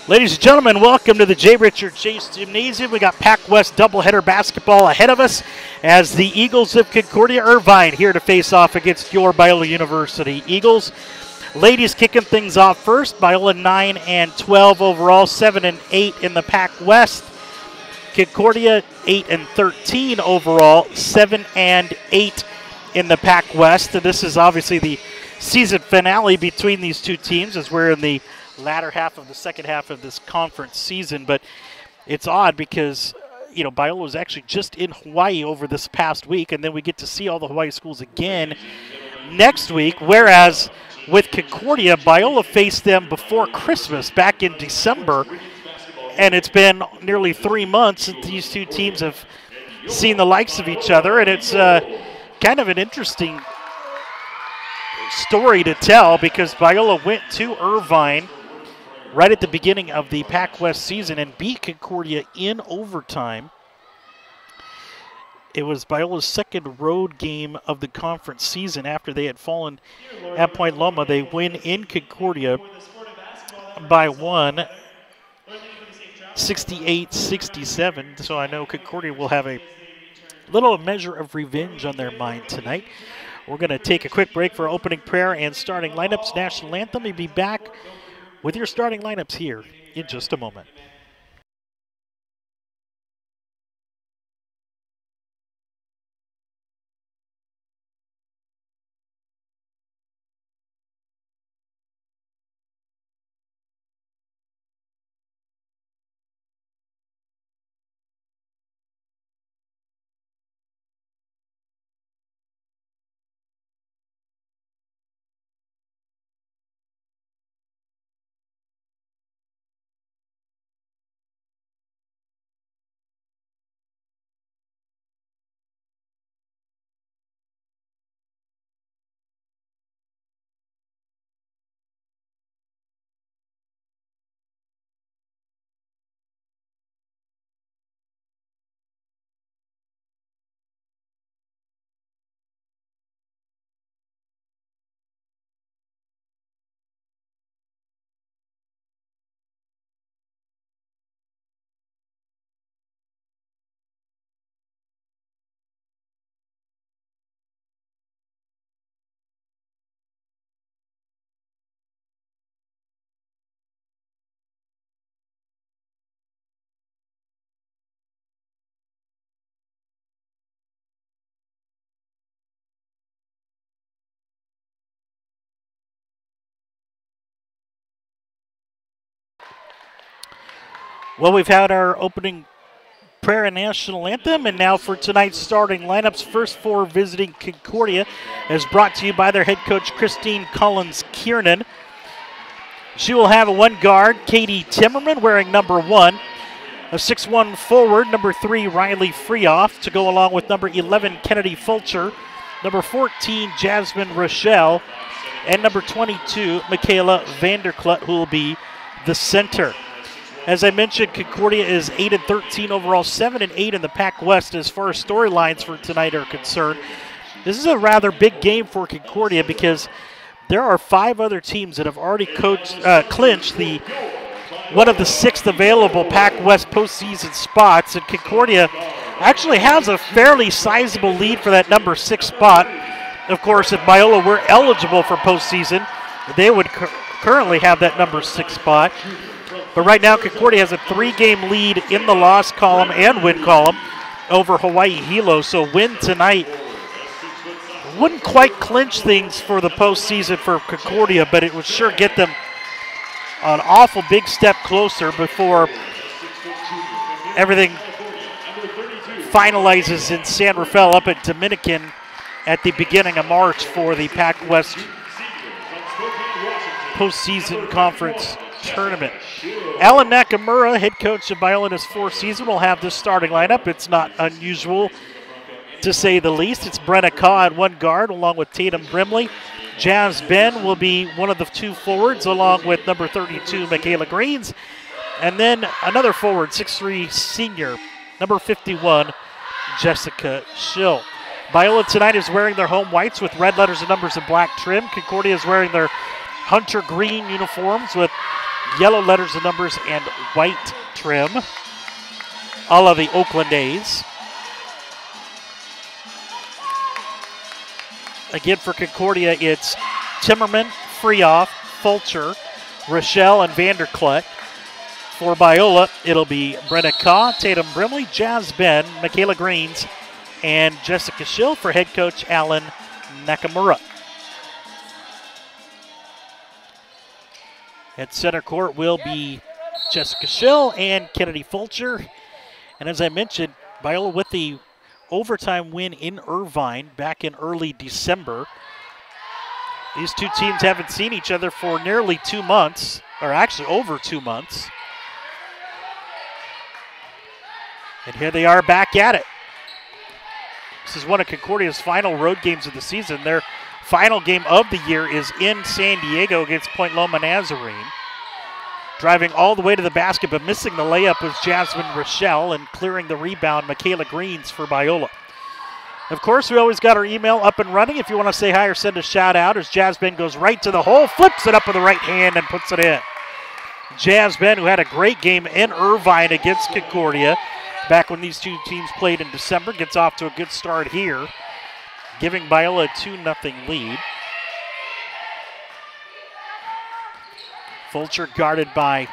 Ladies and gentlemen, welcome to the J. Richard Chase Gymnasium. We got Pac West doubleheader basketball ahead of us as the Eagles of Concordia Irvine here to face off against your Biola University Eagles. Ladies kicking things off first. Biola 9 and 12 overall, 7 and 8 in the Pac West. Concordia 8 and 13 overall, 7 and 8 in the Pac West. And this is obviously the season finale between these two teams as we're in the latter half of the second half of this conference season. But it's odd because, Biola was actually just in Hawaii over this past week, and then we get to see all the Hawaii schools again next week, whereas with Concordia, Biola faced them before Christmas back in December, and it's been nearly 3 months since these two teams have seen the likes of each other, and it's kind of an interesting story to tell because Biola went to Irvine right at the beginning of the Pac West season and beat Concordia in overtime. It was Biola's second road game of the conference season after they had fallen at Point Loma. They win in Concordia by 68-67. So I know Concordia will have a little measure of revenge on their mind tonight. We're going to take a quick break for opening prayer and starting lineups. National anthem. We'll be back with your starting lineups here in just a moment. Well, we've had our opening prayer and national anthem, and now for tonight's starting lineups. First four visiting Concordia is brought to you by their head coach, Christine Collins-Kiernan. She will have a one guard, Katie Timmerman, wearing number 1. A 6'1 forward, number 3, Riley Freehoff, to go along with number 11, Kennedy Fulcher, number 14, Jasmine Rachal, and number 22, Michaela Vanderklut, who will be the center. As I mentioned, Concordia is 8 and 13 overall, 7 and 8 in the Pac West as far as storylines for tonight are concerned. This is a rather big game for Concordia because there are 5 other teams that have already clinched one of the 6 available Pac West postseason spots, and Concordia actually has a fairly sizable lead for that number 6 spot. Of course, if Biola were eligible for postseason, they would currently have that number 6 spot. But right now, Concordia has a 3-game lead in the loss column and win column over Hawaii Hilo. So win tonight wouldn't quite clinch things for the postseason for Concordia, but it would sure get them an awful big step closer before everything finalizes in San Rafael up at Dominican at the beginning of March for the Pac West postseason conference tournament. Alan Nakamura, head coach of Biola in his 4th season, will have this starting lineup. It's not unusual to say the least. It's Brenna Kaw at one guard along with Tatum Brimley. Jazz Ben will be one of the 2 forwards along with number 32, Michaela Greens. And then another forward, 6'3 senior, number 51, Jessica Schill. Biola tonight is wearing their home whites with red letters and numbers in black trim. Concordia is wearing their hunter green uniforms with yellow letters and numbers and white trim, a la the Oakland A's. Again, for Concordia, it's Timmerman, Freoff, Fulcher, Rachal, and Vanderklut. For Biola, it'll be Brenna Kaw, Tatum Brimley, Jasmine, Michaela Greens, and Jessica Schill for head coach Alan Nakamura. At center court will be Jessica Schill and Kennedy Fulcher. And as I mentioned, Biola with the overtime win in Irvine back in early December. These two teams haven't seen each other for nearly 2 months, or actually over 2 months. And here they are back at it. This is one of Concordia's final road games of the season. Their final game of the year is in San Diego against Point Loma Nazarene. Driving all the way to the basket, but missing the layup was Jasmine Rachal, and clearing the rebound, Michaela Greens for Biola. Of course, we always got our email up and running if you want to say hi or send a shout out, as Jasmine goes right to the hole, flips it up with the right hand and puts it in. Jasmine, who had a great game in Irvine against Concordia back when these two teams played in December, gets off to a good start here, giving Biola a 2-0 lead. Fulcher guarded by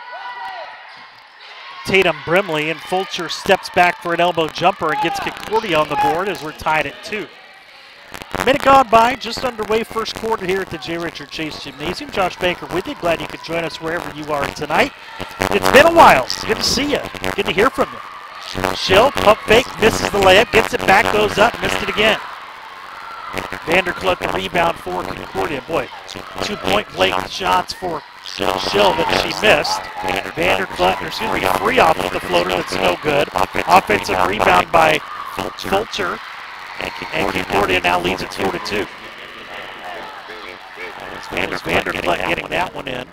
Tatum Brimley, and Fulcher steps back for an elbow jumper and gets Concordia on the board as we're tied at 2. Minute gone by, just underway first quarter here at the J. Richard Chase Gymnasium. Josh Baker with you. Glad you could join us wherever you are tonight. It's been a while. Good to see you. Good to hear from you. Schill, pump fake, misses the layup, gets it back, goes up, missed it again. Vanderklut the rebound for Concordia. Boy, 2-point blank shots for Schill that she missed. Vanderklut, Freoff with the floater that's no good. Offensive rebound by Fulcher. And Concordia now leads at 4-2. Vanderklut getting that one in.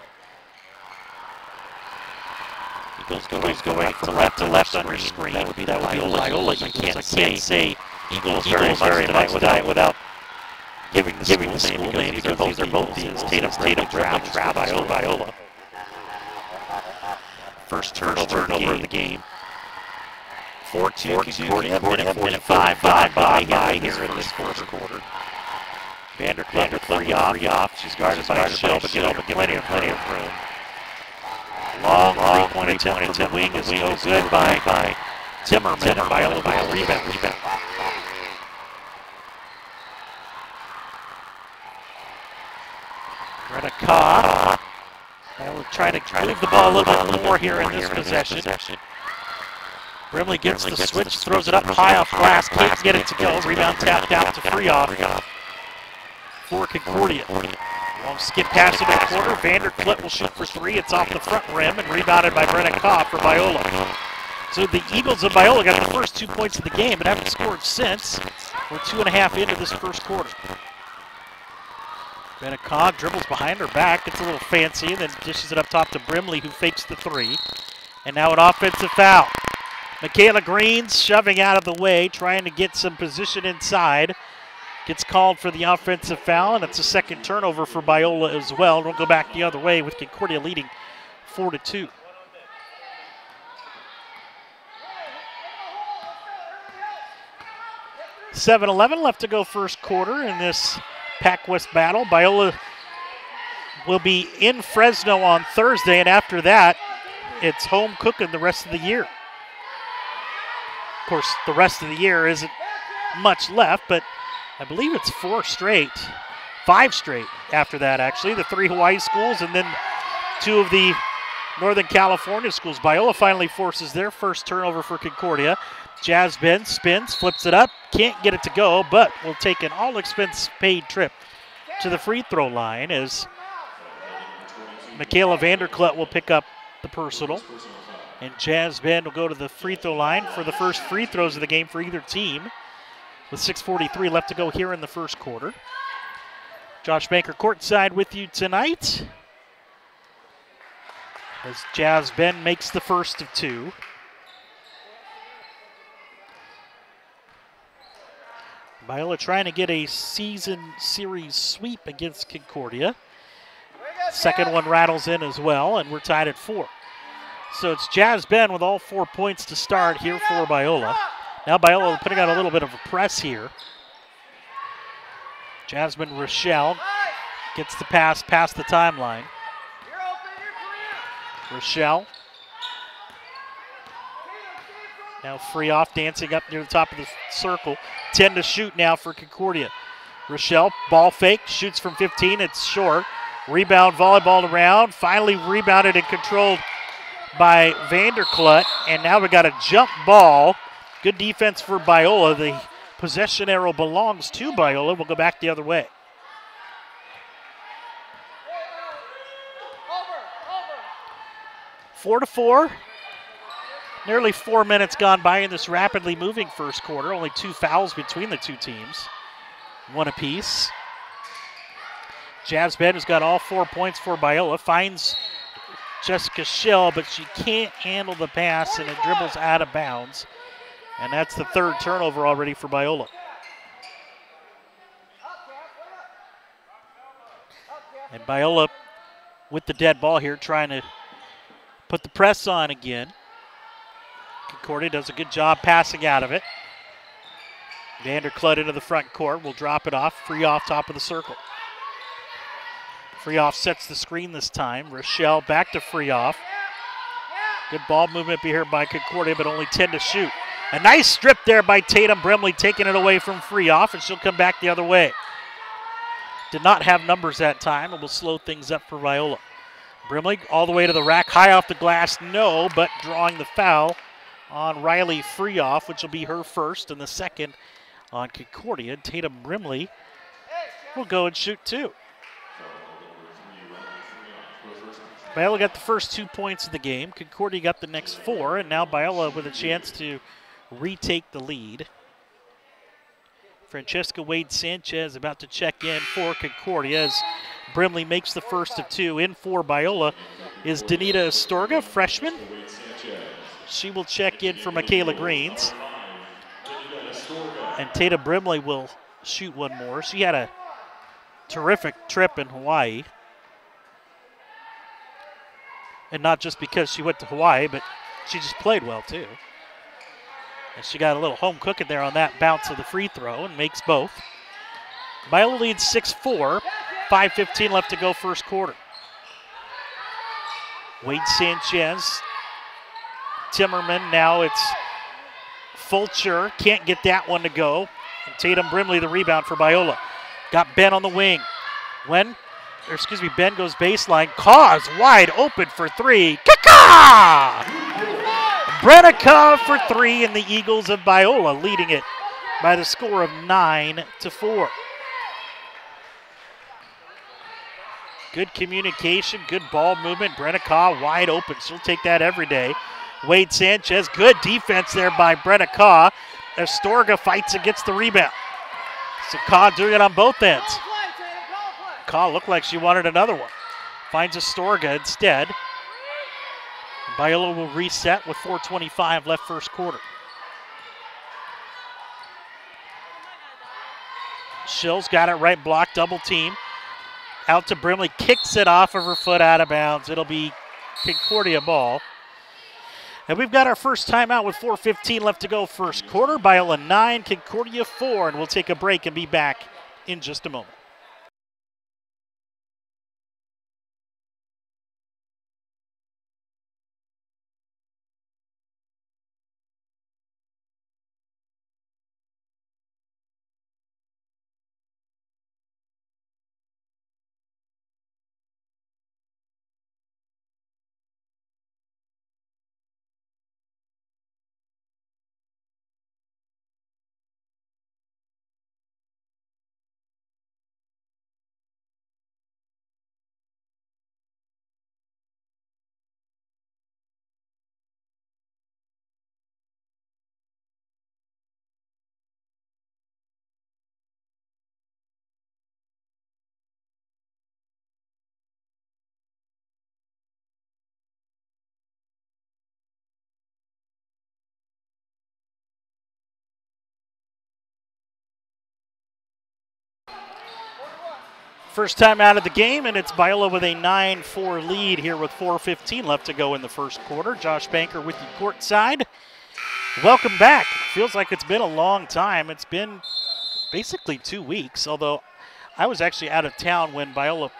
Eagles going from left to left under screen. That would be Biola. You can't say Eagles very much without giving the school name, because these are both teams. Tatum Travis, Biola. First turnover of the game. 4-2, Concordia, minute 45 by here in this first quarter. Vanderklut, Freoff. She's guarded by Schill, but plenty of room. Long three-point attempt from the wing is no good by Timmerman. Biola rebound. Brenna Kaw. We're trying to move the ball a little bit more here in this possession. Brimley gets the switch, throws it up high off glass, can't get it to go. Rebound tapped out to Freoff for Concordia. Long skip pass into the corner. Vanderklut will shoot for 3. It's off the front rim and rebounded by Brenna Kaw for Biola. So the Eagles of Biola got the first 2 points of the game, but haven't scored since. We're 2.5 into this first quarter. Brenna Kaw dribbles behind her back, gets a little fancy, and then dishes it up top to Brimley, who fakes the 3. And now an offensive foul. Michaela Greens shoving out of the way, trying to get some position inside. Gets called for the offensive foul, and it's a second turnover for Biola as well. We'll go back the other way with Concordia leading 4-2. $7:11 left to go first quarter in this Pac West battle. Biola will be in Fresno on Thursday, and after that, it's home cooking the rest of the year. Of course, the rest of the year isn't much left, but I believe it's 5 straight after that, actually. The 3 Hawaii schools and then 2 of the Northern California schools. Biola finally forces their first turnover for Concordia. Jasmine spins, flips it up, can't get it to go, but will take an all-expense-paid trip to the free throw line as Michaela Vanderklut will pick up the personal. And Jasmine will go to the free throw line for the first free throws of the game for either team, with 6:43 left to go here in the first quarter. Josh Banker courtside with you tonight as Jasmine makes the first of 2. Biola trying to get a season series sweep against Concordia. Second one rattles in as well, and we're tied at 4. So it's Jasmine with all 4 points to start here for Biola. Now Biola putting out a little bit of a press here. Jasmine Rachal gets the pass past the timeline. Rachal. Now free off, dancing up near the top of the circle. 10 to shoot now for Concordia. Rachal, ball fake, shoots from 15, it's short. Rebound, volleyball around, finally rebounded and controlled by Vanderklut. And now we got a jump ball. Good defense for Biola. The possession arrow belongs to Biola. We'll go back the other way. Over. 4-4. Nearly 4 minutes gone by in this rapidly moving first quarter. Only 2 fouls between the two teams. 1 apiece. Jasmine has got all 4 points for Biola. Finds Jessica Schill, but she can't handle the pass, and it dribbles out of bounds. And that's the 3rd turnover already for Biola. And Biola with the dead ball here, trying to put the press on again. Concordia does a good job passing out of it. Vanderklut into the front court. Will drop it off. Free off top of the circle. Free off sets the screen this time. Rachal back to free off. Good ball movement here by Concordia, but only 10 to shoot. A nice strip there by Tatum Brimley, taking it away from free off, and she'll come back the other way. Did not have numbers that time, and will slow things up for Biola. Brimley all the way to the rack, high off the glass, no, but drawing the foul on Riley Freeoff, which will be her first, and the second on Concordia. Tatum Brimley will go and shoot 2. Biola got the first 2 points of the game. Concordia got the next 4, and now Biola with a chance to retake the lead. Francesca Wade-Sanchez about to check in for Concordia as Brimley makes the first of 2. In for Biola is Danita Astorga, freshman. She will check in for Michaela Greens. And Tatum Brimley will shoot 1 more. She had a terrific trip in Hawaii. And not just because she went to Hawaii, but she just played well too. And she got a little home cooking there on that bounce of the free throw and makes both. Biola leads 6-4, 5:15 left to go first quarter. Wade-Sanchez, Timmerman, now it's Fulcher, can't get that one to go. And Tatum Brimley the rebound for Biola. Got Ben on the wing. Ben goes baseline. Kaw is wide open for 3. Kaka! Brenna Kaw for 3, and the Eagles of Biola leading it by the score of 9-4. Good communication, good ball movement. Brenna Kaw wide open. She'll take that every day. Wade-Sanchez, good defense there by Brenna Kaw. Astorga fights and gets the rebound. So Kaw doing it on both ends. Kaw looked like she wanted another one. Finds Astorga instead. Biola will reset with 4:25 left first quarter. Schill's got it right block, double team. Out to Brimley, kicks it off of her foot out of bounds. It'll be Concordia ball. And we've got our first timeout with 4:15 left to go first quarter. Biola 9, Concordia 4, and we'll take a break and be back in just a moment. First time out of the game, and it's Biola with a 9-4 lead here with 4:15 left to go in the first quarter. Josh Banker with you courtside. Welcome back. Feels like it's been a long time. It's been basically 2 weeks, although I was actually out of town when Biola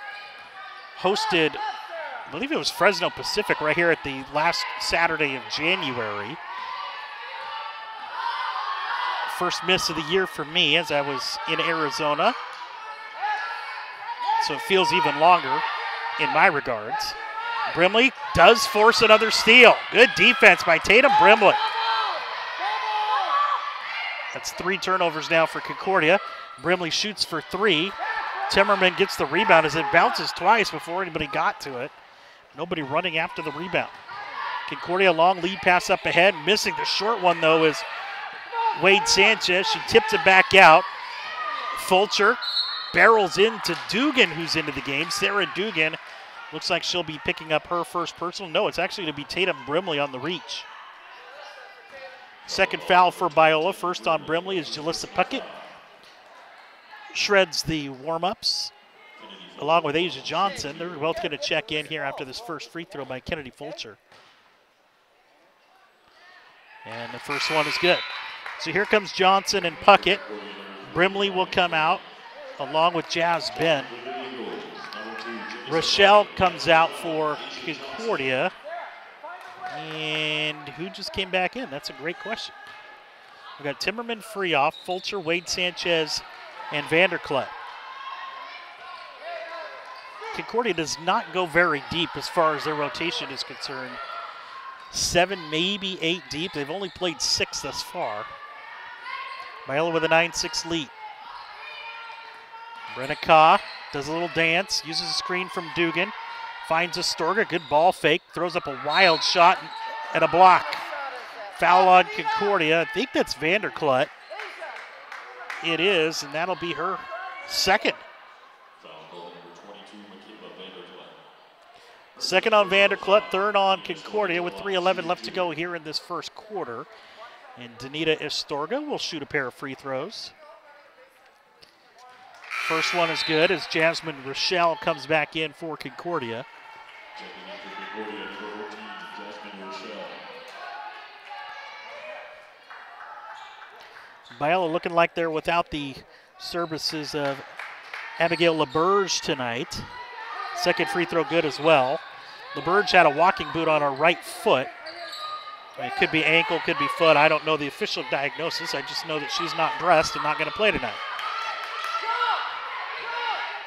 hosted, I believe it was Fresno Pacific right here at the last Saturday of January. First miss of the year for me as I was in Arizona. So it feels even longer in my regards. Brimley does force another steal. Good defense by Tatum Brimley. That's 3 turnovers now for Concordia. Brimley shoots for 3. Timmerman gets the rebound as it bounces twice before anybody got to it. Nobody running after the rebound. Concordia long lead pass up ahead. Missing the short one though is Wade Sanchez. She tips it back out. Fulcher barrels into Dugan, who's into the game. Sarah Dugan looks like she'll be picking up her first personal. No, it's actually going to be Tatum Brimley on the reach. Second foul for Biola. First on Brimley is Jalissa Puckett. Shreds the warm-ups along with Asia Johnson. They're both going to check in here after this first free throw by Kennedy Fulcher. And the first one is good. So here comes Johnson and Puckett. Brimley will come out along with Jasmine. Rachal comes out for Concordia. And who just came back in? That's a great question. We've got Timmerman, Freeoff, Fulcher, Wade Sanchez, and Vanderklut. Concordia does not go very deep as far as their rotation is concerned. 7, maybe 8 deep. They've only played 6 thus far. Biola with a 9-6 lead. Brenna Kaw does a little dance, uses a screen from Dugan, finds Astorga, good ball fake, throws up a wild shot and a block. Foul on Concordia. I think that's Vanderklut. It is, and that'll be her second. Second on Vanderklut, third on Concordia with 3:11 left to go here in this first quarter. And Danita Astorga will shoot a pair of free throws. First one is good as Jasmine Rachal comes back in for Concordia. Biola looking like they're without the services of Abigail LaBerge tonight. Second free throw good as well. LaBerge had a walking boot on her right foot. It could be ankle, could be foot. I don't know the official diagnosis. I just know that she's not dressed and not going to play tonight.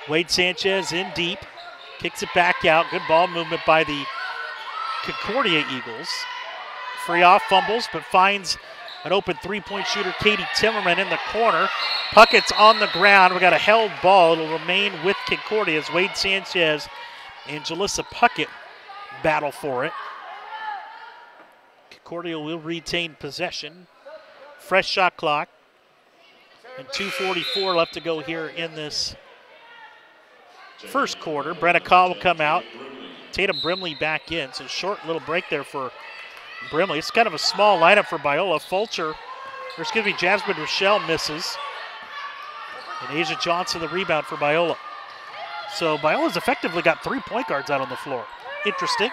Wade Sanchez in deep. Kicks it back out. Good ball movement by the Concordia Eagles. Freeoff fumbles but finds an open three-point shooter, Katie Timmerman, in the corner. Puckett's on the ground. We got a held ball. It'll remain with Concordia as Wade Sanchez and Jalissa Puckett battle for it. Concordia will retain possession. Fresh shot clock. And 2:44 left to go here in this first quarter. Brenna Kaw will come out. Tatum Brimley back in. So short little break there for Brimley. It's kind of a small lineup for Biola. Fulcher, or excuse me, Jasmine Rachal misses. And Asia Johnson the rebound for Biola. So Biola's effectively got 3 point guards out on the floor. Interesting.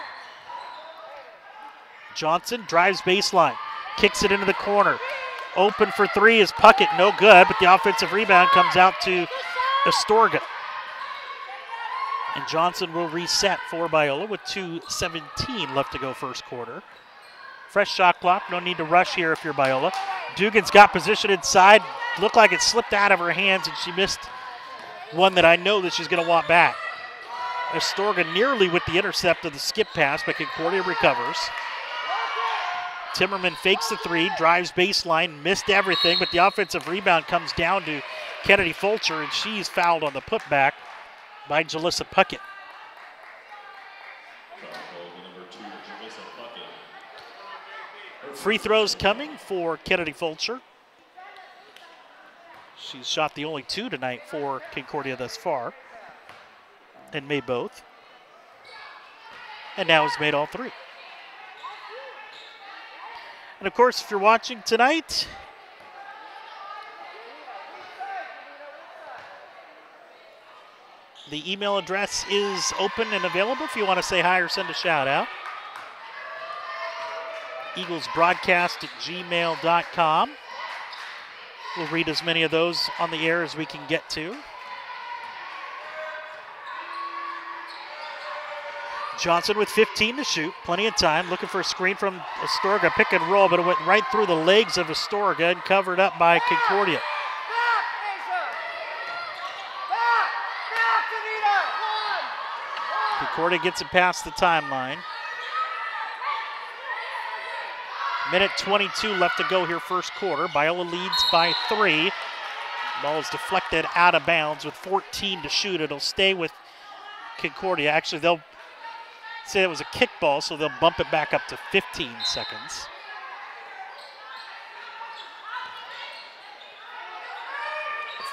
Johnson drives baseline, kicks it into the corner. Open for 3 is Puckett, no good, but the offensive rebound comes out to Astorga. And Johnson will reset for Biola with 2:17 left to go first quarter. Fresh shot clock, no need to rush here if you're Biola. Dugan's got position inside. Looked like it slipped out of her hands and she missed one that I know that she's going to want back. Astorga nearly with the intercept of the skip pass, but Concordia recovers. Timmerman fakes the 3, drives baseline, missed everything, but the offensive rebound comes down to Kennedy Fulcher, and she's fouled on the putback by Jalissa Puckett. Free throws coming for Kennedy Fulcher. She's shot the only 2 tonight for Concordia thus far and made both. And now has made all 3. And of course, if you're watching tonight, The email address is open and available if you want to say hi or send a shout out. EaglesBroadcast@gmail.com. We'll read as many of those on the air as we can get to. Johnson with 15 to shoot, plenty of time, looking for a screen from Astorga, pick and roll, but it went right through the legs of Astorga and covered up by Concordia. Concordia gets it past the timeline. Minute 22 left to go here first quarter. Biola leads by 3. Ball is deflected out of bounds with 14 to shoot. It'll stay with Concordia. Actually, they'll say it was a kickball, so they'll bump it back up to 15 seconds.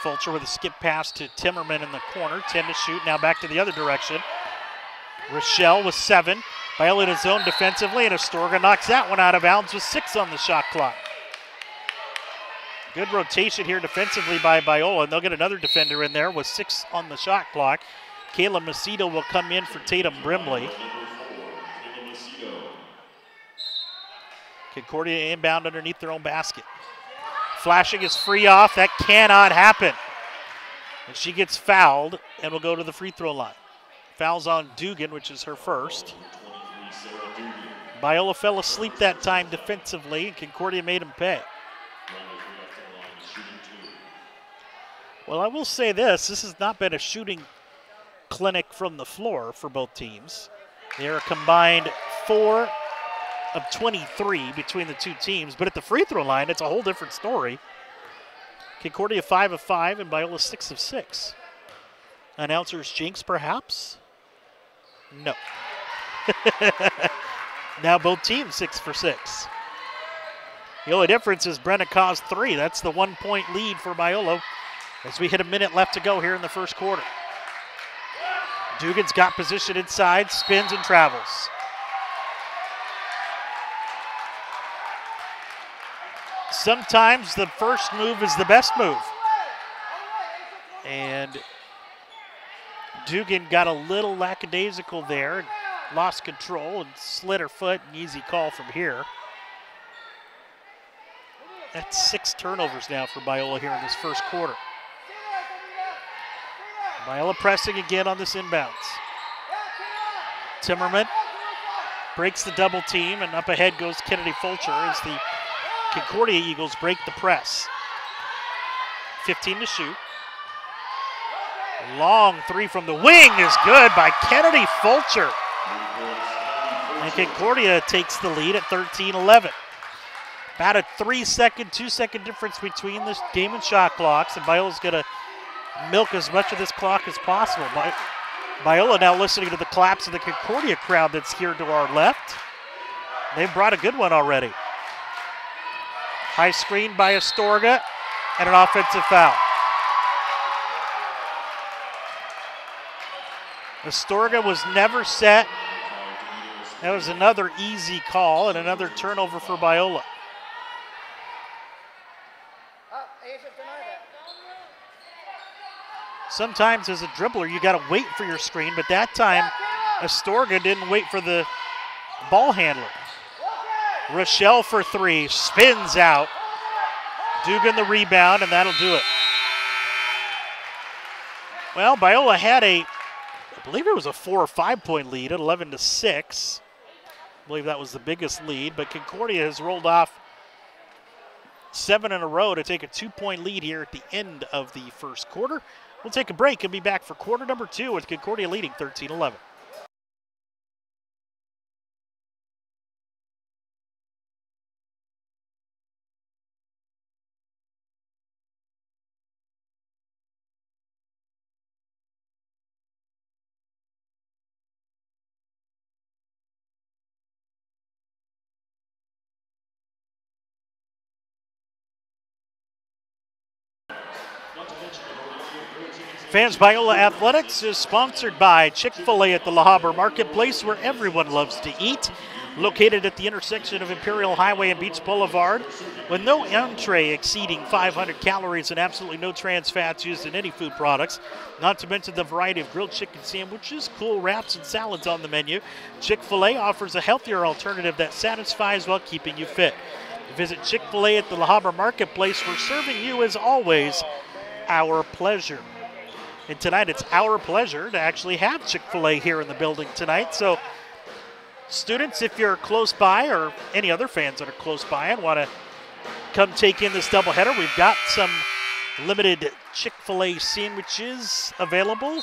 Fulcher with a skip pass to Timmerman in the corner. 10 to shoot. Now back to the other direction. Rachal with 7. Biola in his zone defensively, and Astorga knocks that one out of bounds with 6 on the shot clock. Good rotation here defensively by Biola, and they'll get another defender in there with 6 on the shot clock. Kayla Macedo will come in for Tatum Brimley. Concordia inbound underneath their own basket. Flashing is free off. That cannot happen. And she gets fouled and will go to the free throw line. Fouls on Dugan, which is her first. Biola fell asleep that time defensively, and Concordia made him pay. Well, I will say this has not been a shooting clinic from the floor for both teams. They are combined 4 of 23 between the two teams, but at the free throw line, it's a whole different story. Concordia 5 of 5 and Biola 6 of 6. Announcers jinx, perhaps? No. Now both teams 6 for 6. The only difference is Brenna caused 3. That's the 1-point lead for Biola as we hit a minute left to go here in the first quarter. Dugan's got position inside, spins and travels. Sometimes the first move is the best move. And Dugan got a little lackadaisical there, lost control and slid her foot, an easy call from here. That's 6 turnovers now for Biola here in this first quarter. Biola pressing again on this inbounds. Timmerman breaks the double team, and up ahead goes Kennedy Fulcher as the Concordia Eagles break the press. 15 to shoot. Long 3 from the wing is good by Kennedy Fulcher. And Concordia takes the lead at 13-11. About a 3-second, 2-second difference between this game and shot clocks, and Biola's going to milk as much of this clock as possible. Biola now listening to the claps of the Concordia crowd that's here to our left. They've brought a good one already. High screen by Astorga and an offensive foul. Astorga was never set. That was another easy call and another turnover for Biola. Sometimes as a dribbler, you got to wait for your screen, but that time Astorga didn't wait for the ball handler. Rachal for 3, spins out. Dugan the rebound, and that'll do it. Well, Biola had I believe it was a 4 or 5 point lead at 11-6. I believe that was the biggest lead, but Concordia has rolled off 7 in a row to take a 2-point lead here at the end of the first quarter. We'll take a break and be back for quarter number 2 with Concordia leading 13-11. Fans, Biola Athletics is sponsored by Chick-fil-A at the La Habra Marketplace, where everyone loves to eat. Located at the intersection of Imperial Highway and Beach Boulevard, with no entree exceeding 500 calories and absolutely no trans fats used in any food products, not to mention the variety of grilled chicken sandwiches, cool wraps, and salads on the menu. Chick-fil-A offers a healthier alternative that satisfies while keeping you fit. Visit Chick-fil-A at the La Habra Marketplace, where serving you is always our pleasure. And tonight it's our pleasure to actually have Chick-fil-A here in the building tonight. So students, if you're close by, or any other fans that are close by and want to come take in this doubleheader, we've got some limited Chick-fil-A sandwiches available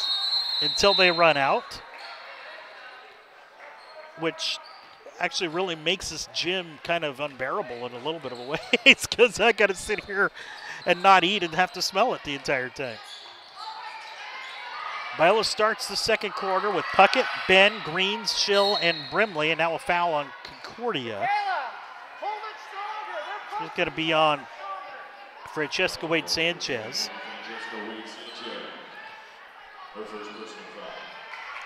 until they run out, which actually really makes this gym kind of unbearable in a little bit of a way. It's because I got to sit here and not eat and have to smell it the entire time. Biola starts the second quarter with Puckett, Ben, Greens, Schill, and Brimley, and now a foul on Concordia. It's going to be on Francesca Wade-Sanchez.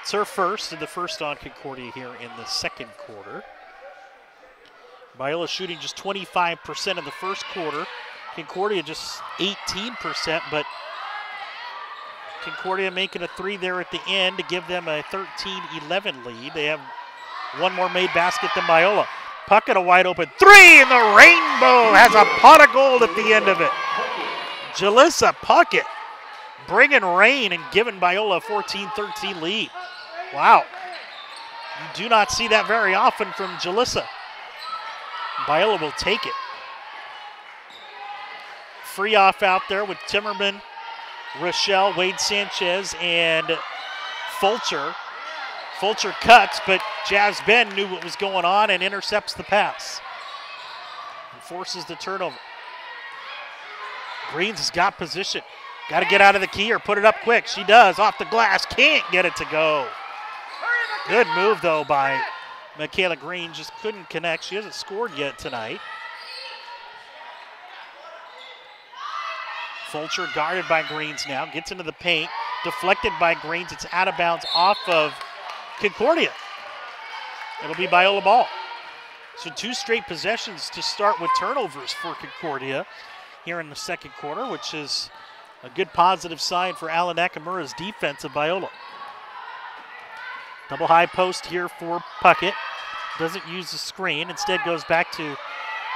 It's her first, and the first on Concordia here in the second quarter. Biola shooting just 25% in the first quarter. Concordia just 18%, but Concordia making a three there at the end to give them a 13-11 lead. They have one more made basket than Biola. Puckett a wide open three, and the Rainbow has a pot of gold at the end of it. Jalissa Puckett bringing rain and giving Biola a 14-13 lead. Wow. You do not see that very often from Jalissa. Biola will take it. Freeoff out there with Timmerman, Rachal, Wade-Sanchez, and Fulcher. Fulcher cuts, but Jasmine knew what was going on and intercepts the pass and forces the turnover. Greens has got position. Got to get out of the key or put it up quick. She does, off the glass, can't get it to go. Good move, though, by Michaela Green. Just couldn't connect. She hasn't scored yet tonight. Fulcher guarded by Greens now, gets into the paint, deflected by Greens. It's out of bounds off of Concordia. It'll be Biola ball. So two straight possessions to start with turnovers for Concordia here in the second quarter, which is a good positive sign for Alan Nakamura's defense of Biola. Double high post here for Puckett. Doesn't use the screen, instead goes back to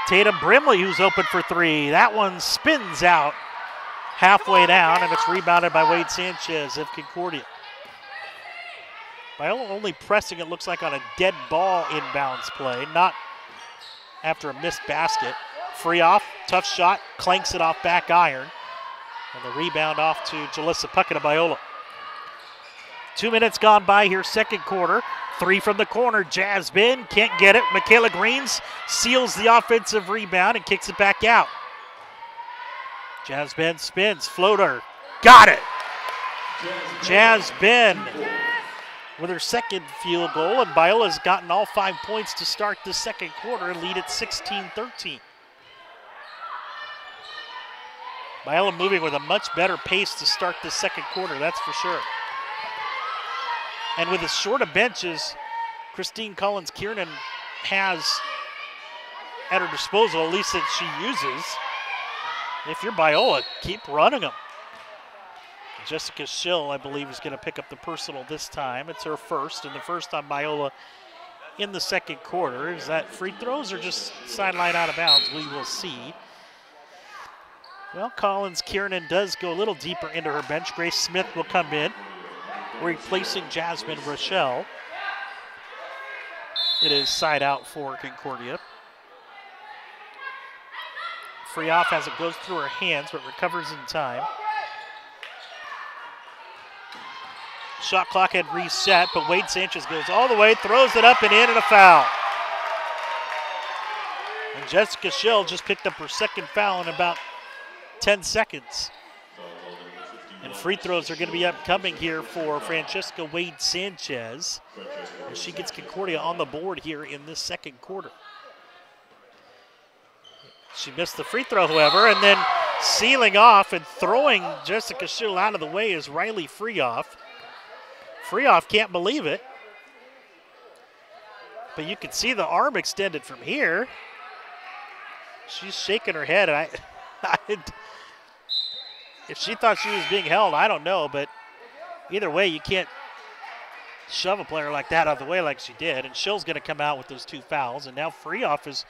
Tatum Brimley, who's open for three. That one spins out halfway down, and it's rebounded by Wade-Sanchez of Concordia. Biola only pressing, it looks like, on a dead ball inbounds play, not after a missed basket. Freeoff, tough shot, clanks it off back iron. And the rebound off to Jalissa Puckett of Biola. 2 minutes gone by here, second quarter. Three from the corner, Jasmine can't get it. Michaela Greens seals the offensive rebound and kicks it back out. Jasmine spins, floater, got it. Jasmine with her second field goal, and Biola's gotten all 5 points to start the second quarter and lead at 16-13. Biola moving with a much better pace to start the second quarter, that's for sure. And with as short of benches Christine Collins-Kiernan has at her disposal, at least that she uses, if you're Biola, keep running them. Jessica Schill, I believe, is going to pick up the personal this time. It's her first, and the first on Biola in the second quarter. Is that free throws or just sideline out of bounds? We will see. Well, Collins-Kiernan does go a little deeper into her bench. Grace Smith will come in, replacing Jasmine Rachal. It is side out for Concordia. Freeoff as it goes through her hands, but recovers in time. Shot clock had reset, but Wade-Sanchez goes all the way, throws it up and in, and a foul. And Jessica Schill just picked up her second foul in about 10 seconds. And free throws are going to be upcoming here for Francesca Wade-Sanchez as she gets Concordia on the board here in this second quarter. She missed the free throw, however, and then sealing off and throwing Jessica Schill out of the way is Riley Freeoff. Freeoff can't believe it. But you can see the arm extended from here. She's shaking her head. If she thought she was being held, I don't know. But either way, you can't shove a player like that out of the way like she did. And Schill's going to come out with those 2 fouls. And now Freehoff has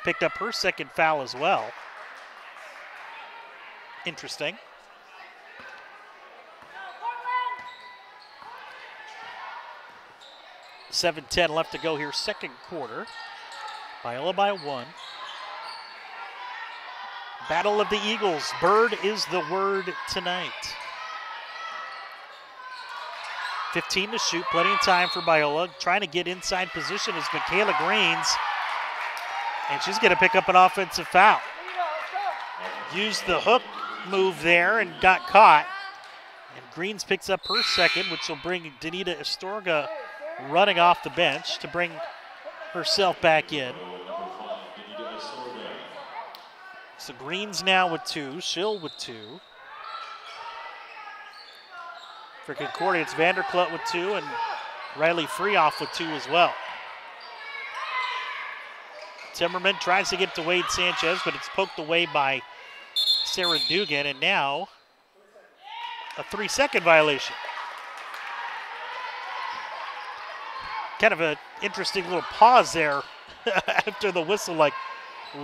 picked up her 2nd foul as well. Interesting. .7:10 left to go here, 2nd quarter. Biola by 1. Battle of the Eagles. Bird is the word tonight. 15 to shoot, plenty of time for Biola. Trying to get inside position is Michaela Greens. And she's going to pick up an offensive foul. Used the hook move there and got caught. And Greens picks up her 2nd, which will bring Danita Astorga running off the bench to bring herself back in. So Greens now with 2, Schill with 2. For Concordia, it's Vanderklut with 2 and Riley Freehoff with 2 as well. Timmerman tries to get to Wade Sanchez, but it's poked away by Sarah Dugan, and now a 3-second violation. Kind of an interesting little pause there after the whistle, like,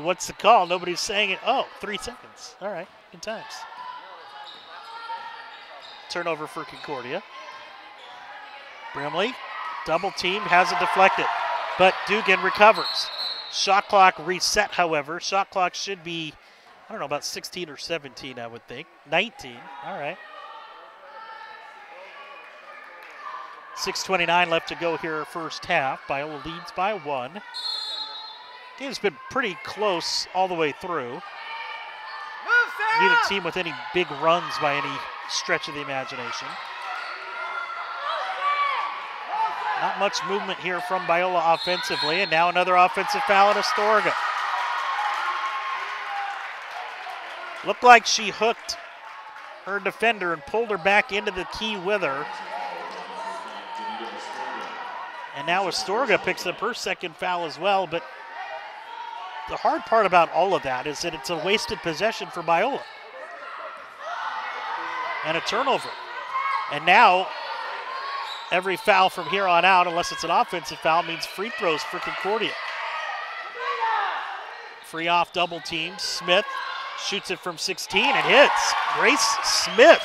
what's the call? Nobody's saying it. Oh, 3 seconds. All right, good times. Turnover for Concordia. Brimley, double teamed, has it deflected, but Dugan recovers. Shot clock reset, however. Shot clock should be, I don't know, about 16 or 17, I would think. 19, all right. 6:29 left to go here, first half. Biola leads by 1. Game's been pretty close all the way through. Neither team with any big runs by any stretch of the imagination. Not much movement here from Biola offensively, and now another offensive foul at Astorga. Looked like she hooked her defender and pulled her back into the key with her. And now Astorga picks up her 2nd foul as well, but the hard part about all of that is that it's a wasted possession for Biola. And a turnover. And now, every foul from here on out, unless it's an offensive foul, means free throws for Concordia. Freehoff double team. Smith shoots it from 16 and hits. Grace Smith,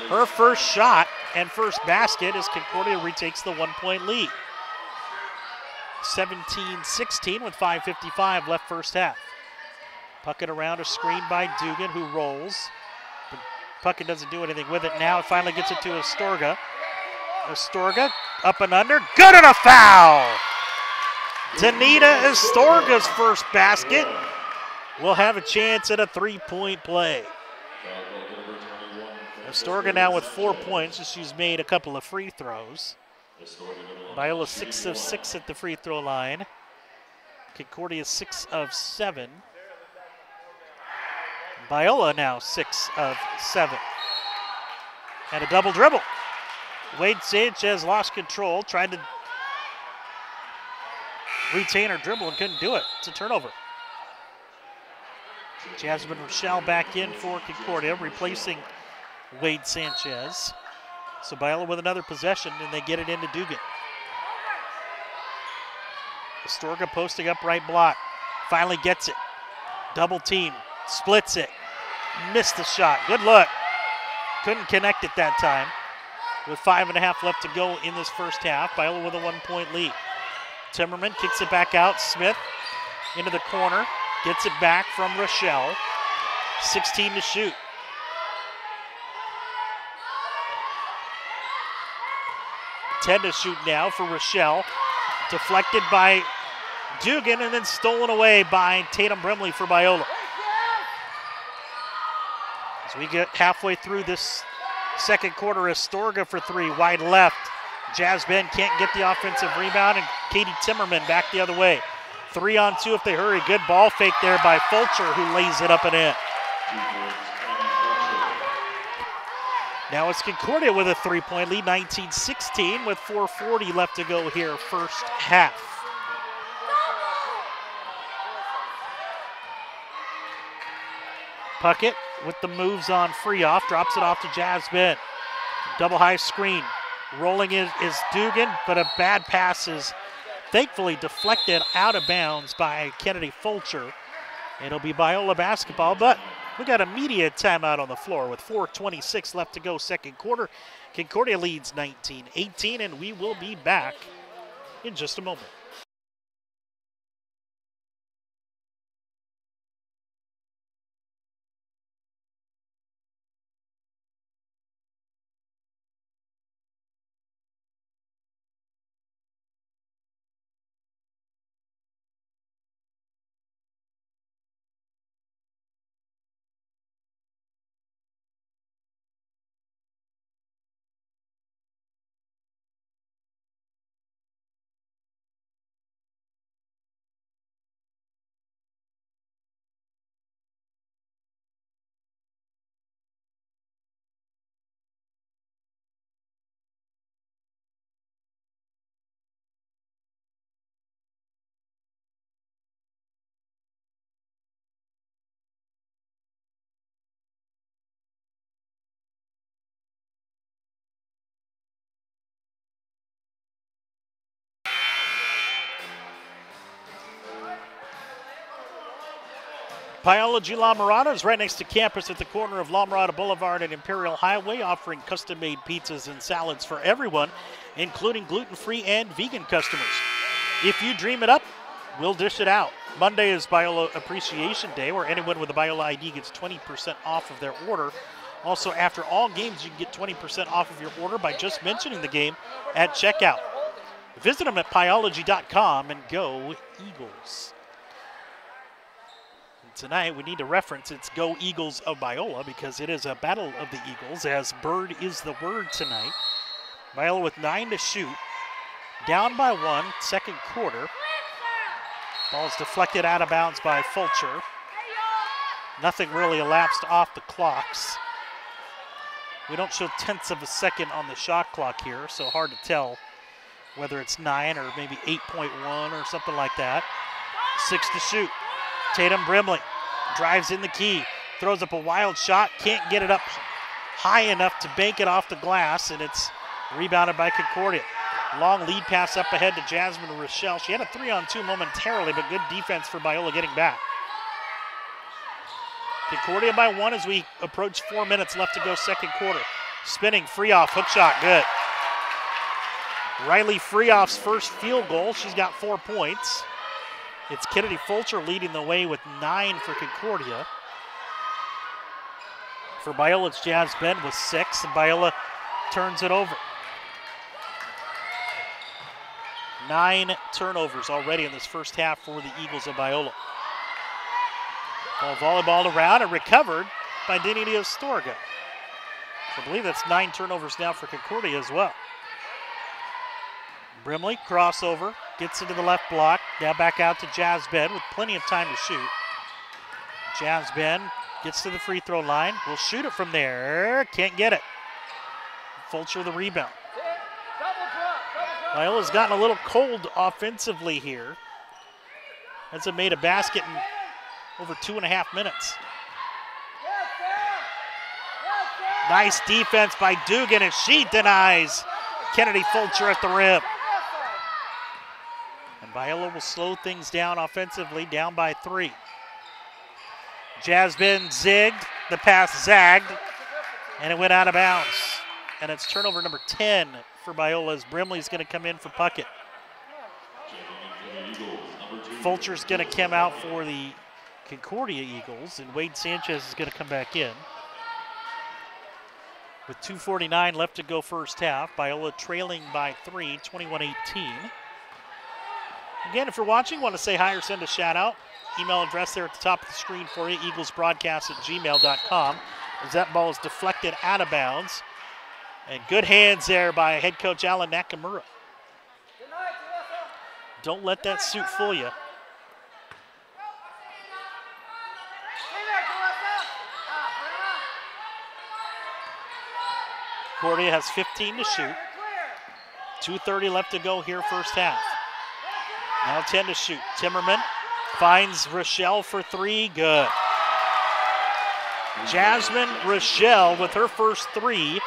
her first shot and first basket as Concordia retakes the 1-point lead. 17-16 with 5:55 left first half. Puckett around, a screen by Dugan, who rolls. But Puckett doesn't do anything with it now. It finally gets it to Astorga. Astorga up and under, good and a foul! Danita Astorga's first basket will have a chance at a 3-point play. Astorga now with 4 points as she's made a couple of free throws. Biola 6 of 6 at the free throw line. Concordia 6 of 7. Biola now 6 of 7. And a double dribble. Wade Sanchez lost control, tried to retain her dribble and couldn't do it. It's a turnover. Jasmine Rachal back in for Concordia, replacing Wade Sanchez. So Biola with another possession, and they get it into Dugan. Astorga posting up right block. Finally gets it. Double team. Splits it. Missed the shot. Good look. Couldn't connect it that time. With 5.5 left to go in this first half. Biola with a 1-point lead. Timmerman kicks it back out. Smith into the corner. Gets it back from Rachal. 16 to shoot. .10 to shoot now for Rachal. Deflected by Dugan and then stolen away by Tatum Brimley for Biola. As we get halfway through this second quarter, Astorga for 3, wide left. Jasmine can't get the offensive rebound, and Katie Timmerman back the other way. 3-on-2 if they hurry. Good ball fake there by Fulcher, who lays it up and in. Now it's Concordia with a 3-point lead, 19-16 with 4:40 left to go here, first half. Puckett with the moves on Freeoff, drops it off to Jasmine. Double high screen. Rolling is Dugan, but a bad pass is thankfully deflected out of bounds by Kennedy Fulcher. It'll be Biola basketball, but we got immediate timeout on the floor with 4:26 left to go second quarter. Concordia leads 19-18, and we will be back in just a moment. Biology La Mirada is right next to campus at the corner of La Mirada Boulevard and Imperial Highway, offering custom-made pizzas and salads for everyone, including gluten-free and vegan customers. If you dream it up, we'll dish it out. Monday is Biola Appreciation Day, where anyone with a Biola ID gets 20% off of their order. Also, after all games, you can get 20% off of your order by just mentioning the game at checkout. Visit them at Biology.com and go Eagles. Tonight we need to reference it's Go Eagles of Biola because it is a battle of the Eagles as bird is the word tonight. Biola with 9 to shoot. Down by 1, second quarter. Ball's deflected out of bounds by Fulcher. Nothing really elapsed off the clocks. We don't show tenths of a second on the shot clock here, so hard to tell whether it's 9 or maybe 8.1 or something like that. 6 to shoot. Tatum Brimley drives in the key, throws up a wild shot, can't get it up high enough to bank it off the glass, and it's rebounded by Concordia. Long lead pass up ahead to Jasmine and Rachal. She had a 3-on-2 momentarily, but good defense for Biola getting back. Concordia by 1 as we approach 4 minutes left to go second quarter. Spinning, Freeoff, hook shot, good. Riley Freeoff's first field goal. She's got 4 points. It's Kennedy Fulcher leading the way with 9 for Concordia. For Biola, it's Jasmine with 6, and Biola turns it over. 9 turnovers already in this first half for the Eagles of Biola. Ball volleyballed around and recovered by Denny Astorga. I believe that's 9 turnovers now for Concordia as well. Brimley, crossover, gets into the left block. Now back out to Jasmine with plenty of time to shoot. Jasmine gets to the free throw line. Will shoot it from there. Can't get it. Fulcher the rebound. Biola's gotten a little cold offensively here. Hasn't made a basket in over 2.5 minutes. Nice defense by Dugan, and she denies Kennedy Fulcher at the rim. And Biola will slow things down offensively, down by 3. Jasmine zigged, the pass zagged, and it went out of bounds. And it's turnover number 10 for Biola as Brimley's going to come in for Puckett. Fulcher's going to come out for the Concordia Eagles, and Wade Sanchez is going to come back in. With 2:49 left to go first half, Biola trailing by 3, 21-18. Again, if you're watching, want to say hi or send a shout out, email address there at the top of the screen for you, eaglesbroadcast@gmail.com. As that ball is deflected out of bounds. And good hands there by head coach Alan Nakamura. Don't let that suit fool you. Concordia has 15 to shoot. 2:30 left to go here first half. Now 10 to shoot. Timmerman finds Rachal for 3. Good. Jasmine Rachal with her first 3.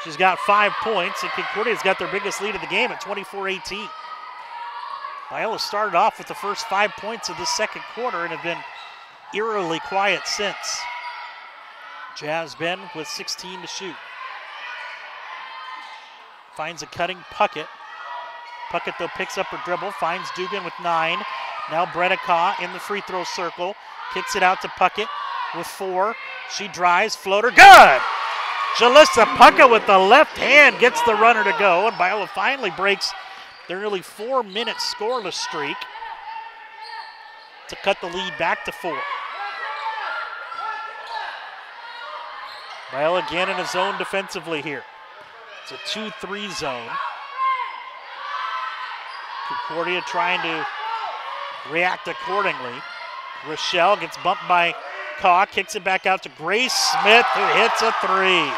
She's got 5 points, and Concordia's got their biggest lead of the game at 24-18. Biola started off with the first 5 points of the second quarter and have been eerily quiet since. Jasmine with 16 to shoot. Finds a cutting Puckett. Puckett, though, picks up her dribble, finds Dugan with 9. Now Brenna Kaw in the free throw circle. Kicks it out to Puckett with 4. She drives, floater, good! Jalissa Puckett with the left hand gets the runner to go, and Biola finally breaks their nearly 4-minute scoreless streak to cut the lead back to 4. Biola again in a zone defensively here. It's a 2-3 zone. Concordia trying to react accordingly. Rachal gets bumped by Kaw, kicks it back out to Grace Smith, who hits a 3.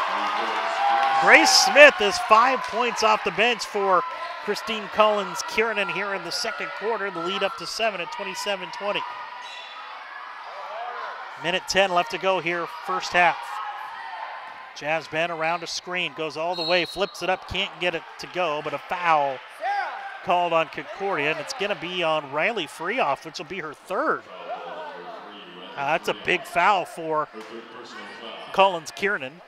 Grace Smith is 5 points off the bench for Christine Collins-Kiernan here in the second quarter. The lead up to 7 at 27-20. Minute 10 left to go here, first half. Jasmine around a screen, goes all the way, flips it up, can't get it to go, but a foul called on Concordia, and it's going to be on Riley Freehoff, which will be her 3rd. That's a big foul for Collins-Kiernan.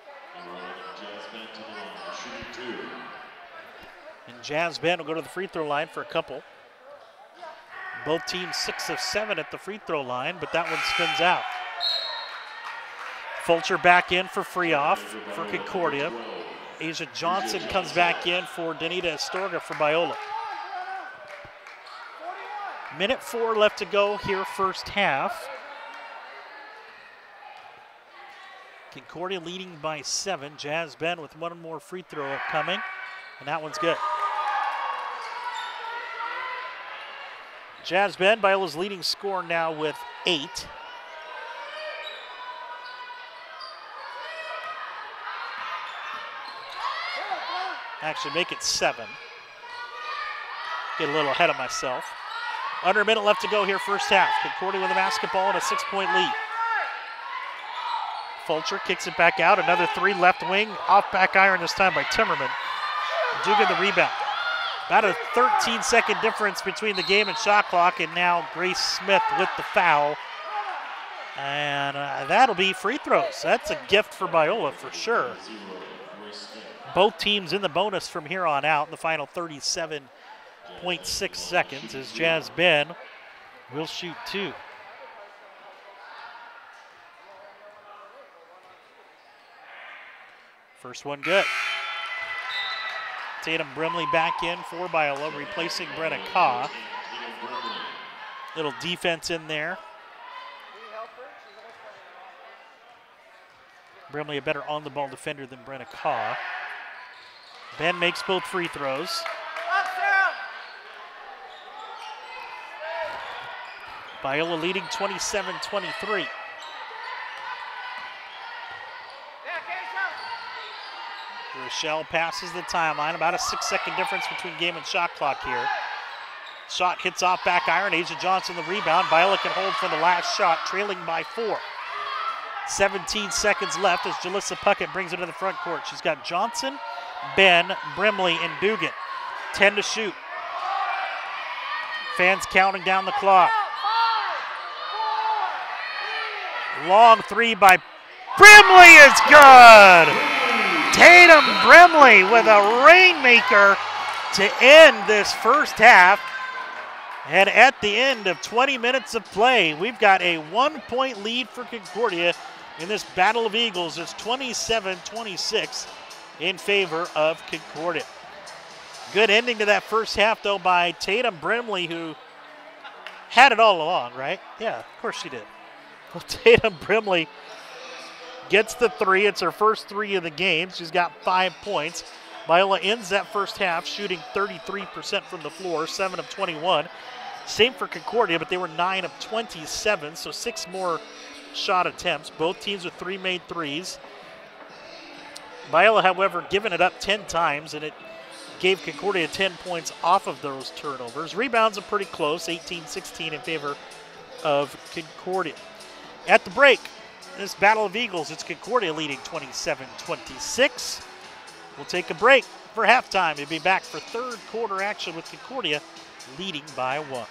And Jasmine will go to the free throw line for a couple. Both teams 6 of 7 at the free throw line, but that one spins out. Fulcher back in for Freehoff for Concordia. Asia Johnson comes back in for Danita Astorga for Biola. Minute 4 left to go here, first half. Concordia leading by 7. Jasmine with one more free throw upcoming, and that one's good. Jasmine, Biola's leading scorer now with 8. Actually make it 7. Get a little ahead of myself. Under a minute left to go here, first half. Concordia with a basketball and a 6-point lead. Fulcher kicks it back out. Another 3 left wing. Off back iron this time by Timmerman. Dugan the rebound. About a 13-second difference between the game and shot clock, and now Grace Smith with the foul. And that'll be free throws. That's a gift for Biola for sure. Both teams in the bonus from here on out in the final 37.6 seconds as Jasmine will shoot 2. First one good. Tatum Brimley back in for Biola, replacing Brenna Kaw. Little defense in there. Brimley a better on-the-ball defender than Brenna Kaw. Ben makes both free throws. Biola leading 27-23. Rachal passes the timeline. About a 6-second difference between game and shot clock here. Shot hits off back iron. Asia Johnson the rebound. Biola can hold for the last shot, trailing by 4. 17 seconds left as Jalissa Puckett brings it to the front court. She's got Johnson, Ben, Brimley, and Dugan. 10 to shoot. Fans counting down the clock. Long 3 by Brimley is good! Tatum Brimley with a rainmaker to end this first half. And at the end of 20 minutes of play, we've got a 1-point lead for Concordia in this Battle of Eagles. It's 27-26 in favor of Concordia. Good ending to that first half, though, by Tatum Brimley, who had it all along, right? Yeah, of course she did. Well, Tatum Brimley gets the 3. It's her first 3 of the game. She's got 5 points. Biola ends that first half shooting 33% from the floor, 7 of 21. Same for Concordia, but they were 9 of 27, so 6 more shot attempts. Both teams with 3 made threes. Biola, however, given it up 10 times, and it gave Concordia 10 points off of those turnovers. Rebounds are pretty close, 18-16 in favor of Concordia. At the break, this Battle of Eagles, it's Concordia leading 27-26. We'll take a break for halftime and be back for third quarter action with Concordia leading by 1.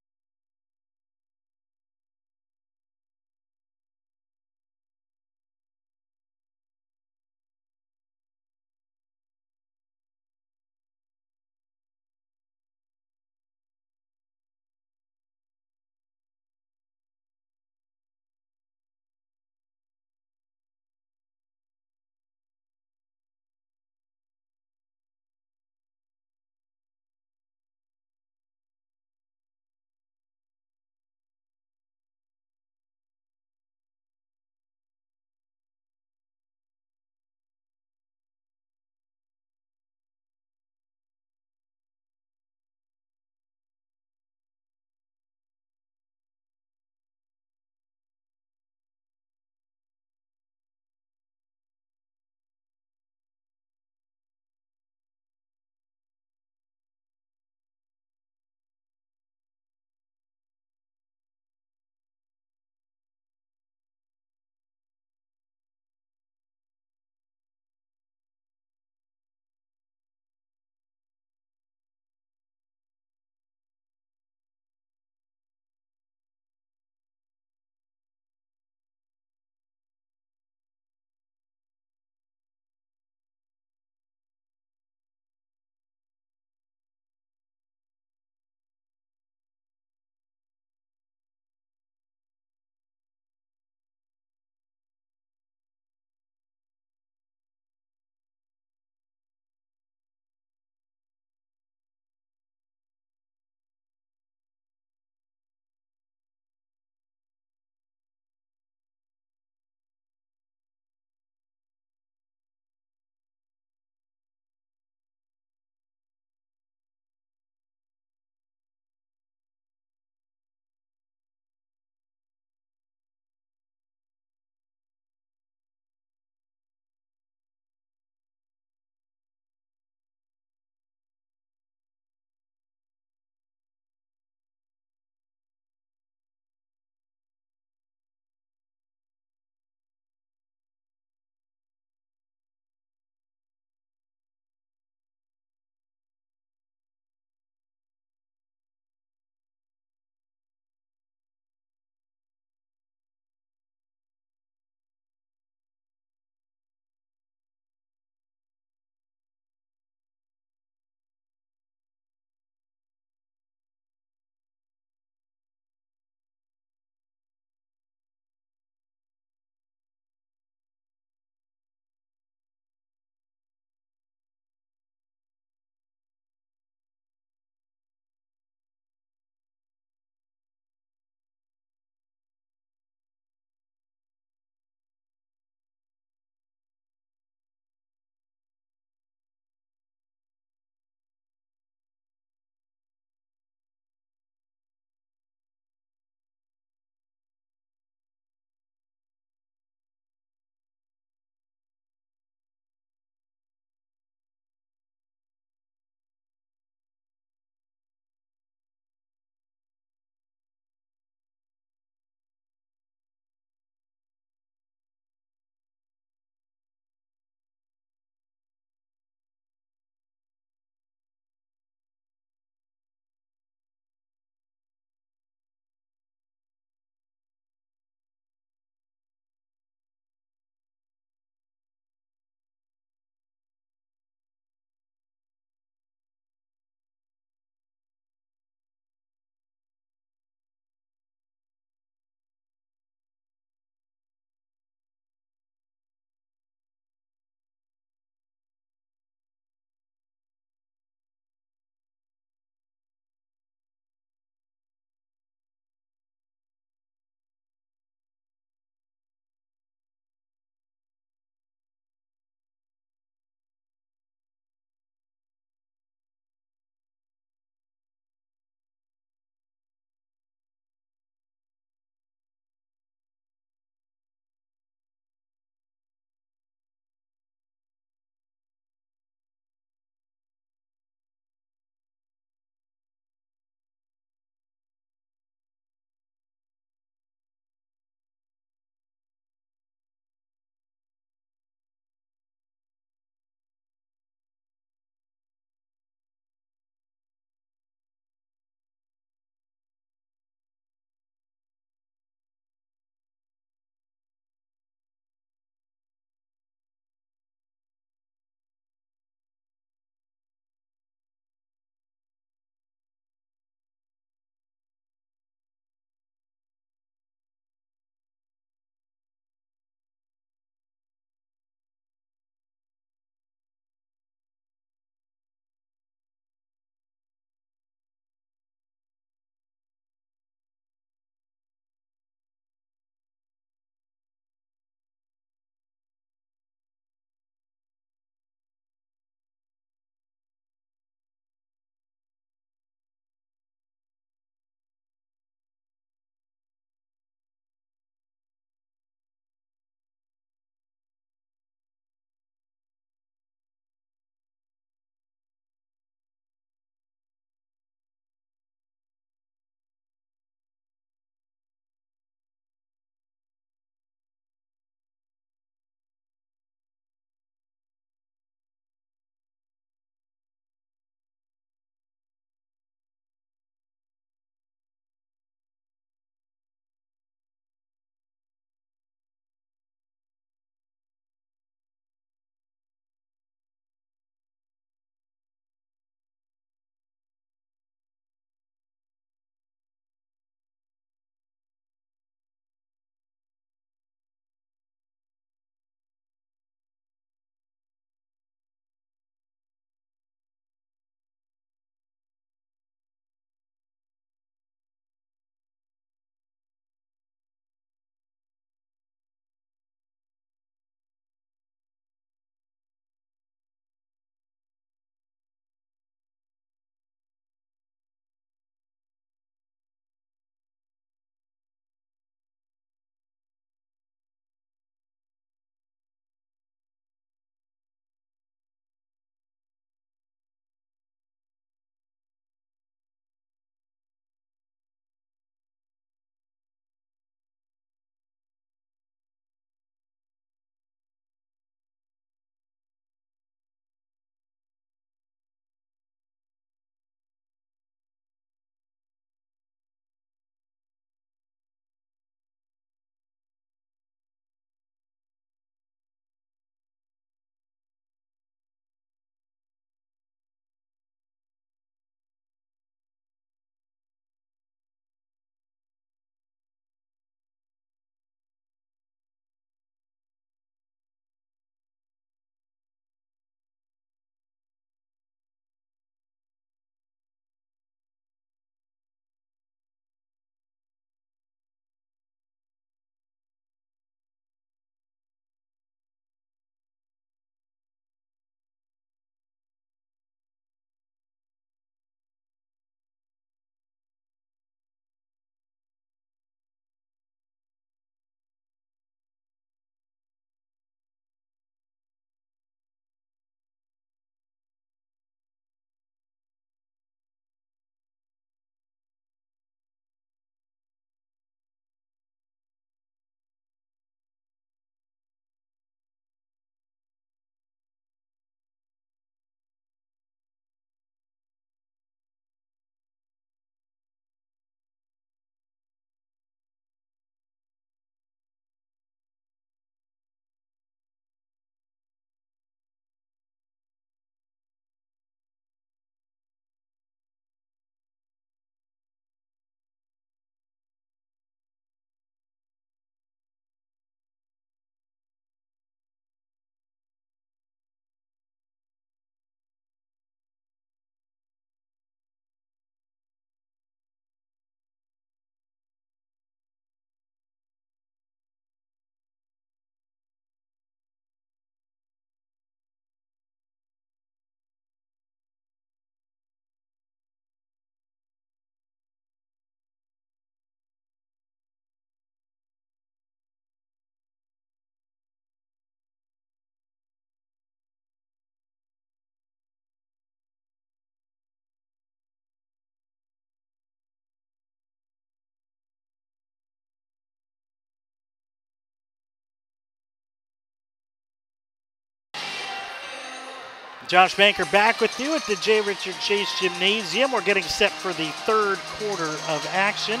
Josh Banker back with you at the J. Richard Chase Gymnasium. We're getting set for the third quarter of action.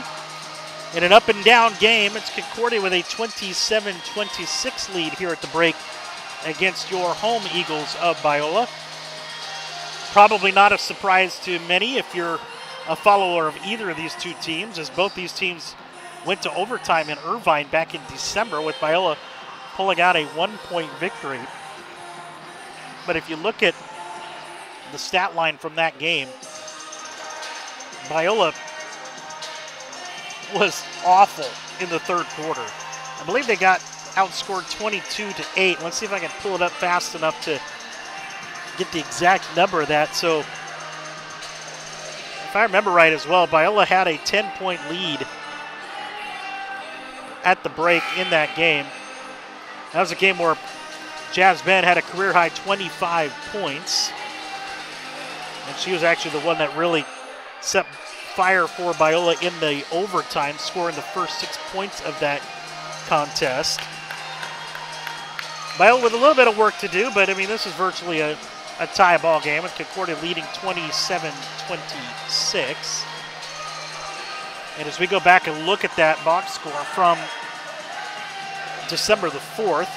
In an up and down game, it's Concordia with a 27-26 lead here at the break against your home Eagles of Biola. Probably not a surprise to many if you're a follower of either of these two teams, as both these teams went to overtime in Irvine back in December, with Biola pulling out a 1-point victory. But if you look at the stat line from that game, Biola was awful in the third quarter. I believe they got outscored 22-8. Let's see if I can pull it up fast enough to get the exact number of that. So if I remember right as well, Biola had a 10-point lead at the break in that game. That was a game where Jasmine had a career-high 25 points. And she was actually the one that really set fire for Biola in the overtime, scoring the first 6 points of that contest. Biola with a little bit of work to do, but I mean, this is virtually a tie ball game with Concordia leading 27-26. And as we go back and look at that box score from December the 4th,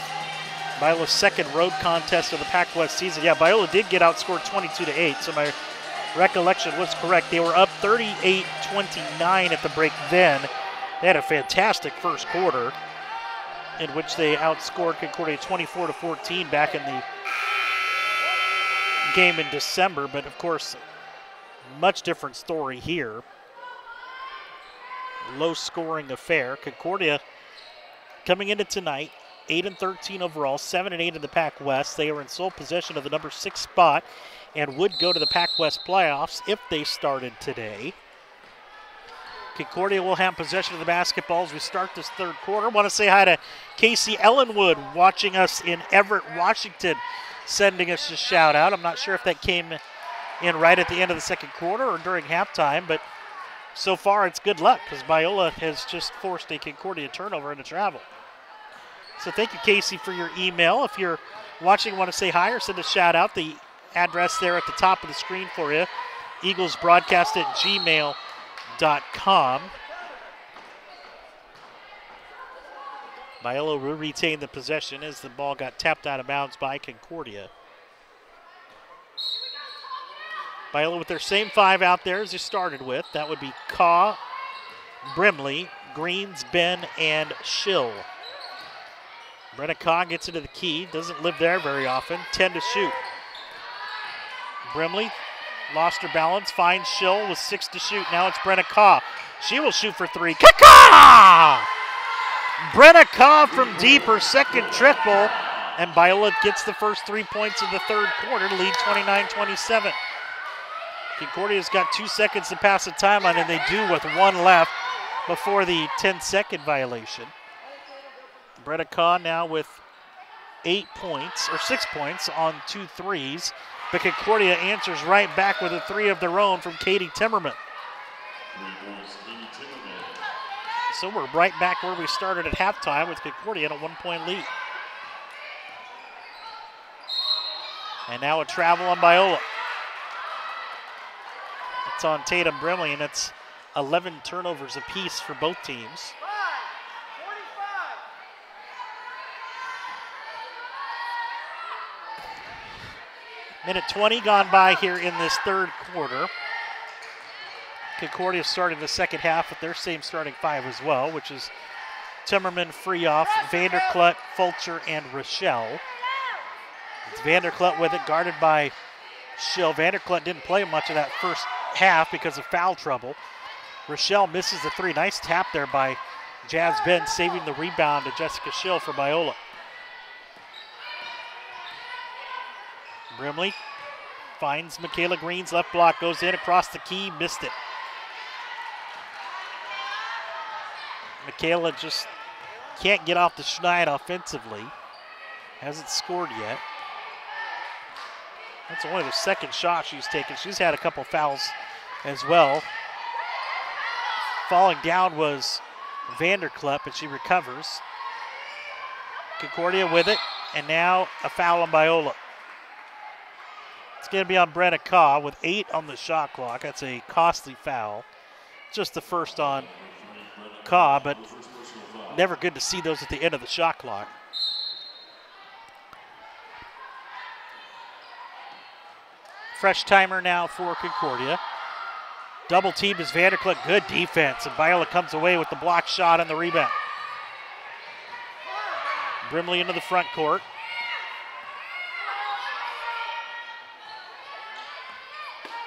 Biola's second road contest of the Pac West season. Yeah, Biola did get outscored 22-8, so my recollection was correct. They were up 38-29 at the break then. They had a fantastic first quarter in which they outscored Concordia 24-14 back in the game in December, but of course, much different story here. Low-scoring affair. Concordia coming into tonight, 8-13 overall, 7-8 in the Pac West. They are in sole possession of the number 6 spot and would go to the Pac West playoffs if they started today. Concordia will have possession of the basketball as we start this third quarter. Want to say hi to Casey Ellenwood watching us in Everett, Washington, sending us a shout out. I'm not sure if that came in right at the end of the second quarter or during halftime, but so far it's good luck because Biola has just forced a Concordia turnover into travel. So thank you, Casey, for your email. If you're watching, want to say hi or send a shout out, the address there at the top of the screen for you, eaglesbroadcast@gmail.com. Biola will retain the possession as the ball got tapped out of bounds by Concordia. Biola with their same 5 out there as they started with. That would be Kaw, Brimley, Greens, Ben, and Schill. Brenna Kaw gets into the key. Doesn't live there very often. 10 to shoot. Brimley lost her balance. Finds Schill with 6 to shoot. Now it's Brenna Kaw. She will shoot for 3. Kaka! Brenna Kaw from deep, her second triple. And Biola gets the first 3 points of the third quarter to lead 29-27. Concordia's got 2 seconds to pass the timeline, and they do with 1 left before the 10-second violation. Brenna Kaw now with 8 points, or 6 points on 2 threes. But Concordia answers right back with a 3 of their own from Katie Timmerman. So we're right back where we started at halftime with Concordia in a 1-point lead. And now a travel on Biola. It's on Tatum Brimley, and it's 11 turnovers apiece for both teams. Minute 20 gone by here in this third quarter. Concordia starting the second half with their same starting 5 as well, which is Timmerman, Freehoff, Vanderklut, Fulcher, and Rachal. It's Vanderklut with it, guarded by Schill. Vanderklut didn't play much of that first half because of foul trouble. Rachal misses the 3. Nice tap there by Jazz Ben, saving the rebound to Jessica Schill for Biola. Brimley finds Michaela Green's left block, goes in across the key, missed it. Michaela just can't get off the schneid offensively. Hasn't scored yet. That's only the second shot she's taken. She's had a couple fouls as well. Falling down was Vanderklut, but she recovers. Concordia with it, and now a foul on Biola. It's going to be on Brenna Kaw with 8 on the shot clock. That's a costly foul. Just the first on Kaw, but never good to see those at the end of the shot clock. Fresh timer now for Concordia. Double team is Vanderklut. Good defense, and Biola comes away with the block shot and the rebound. Brimley into the front court.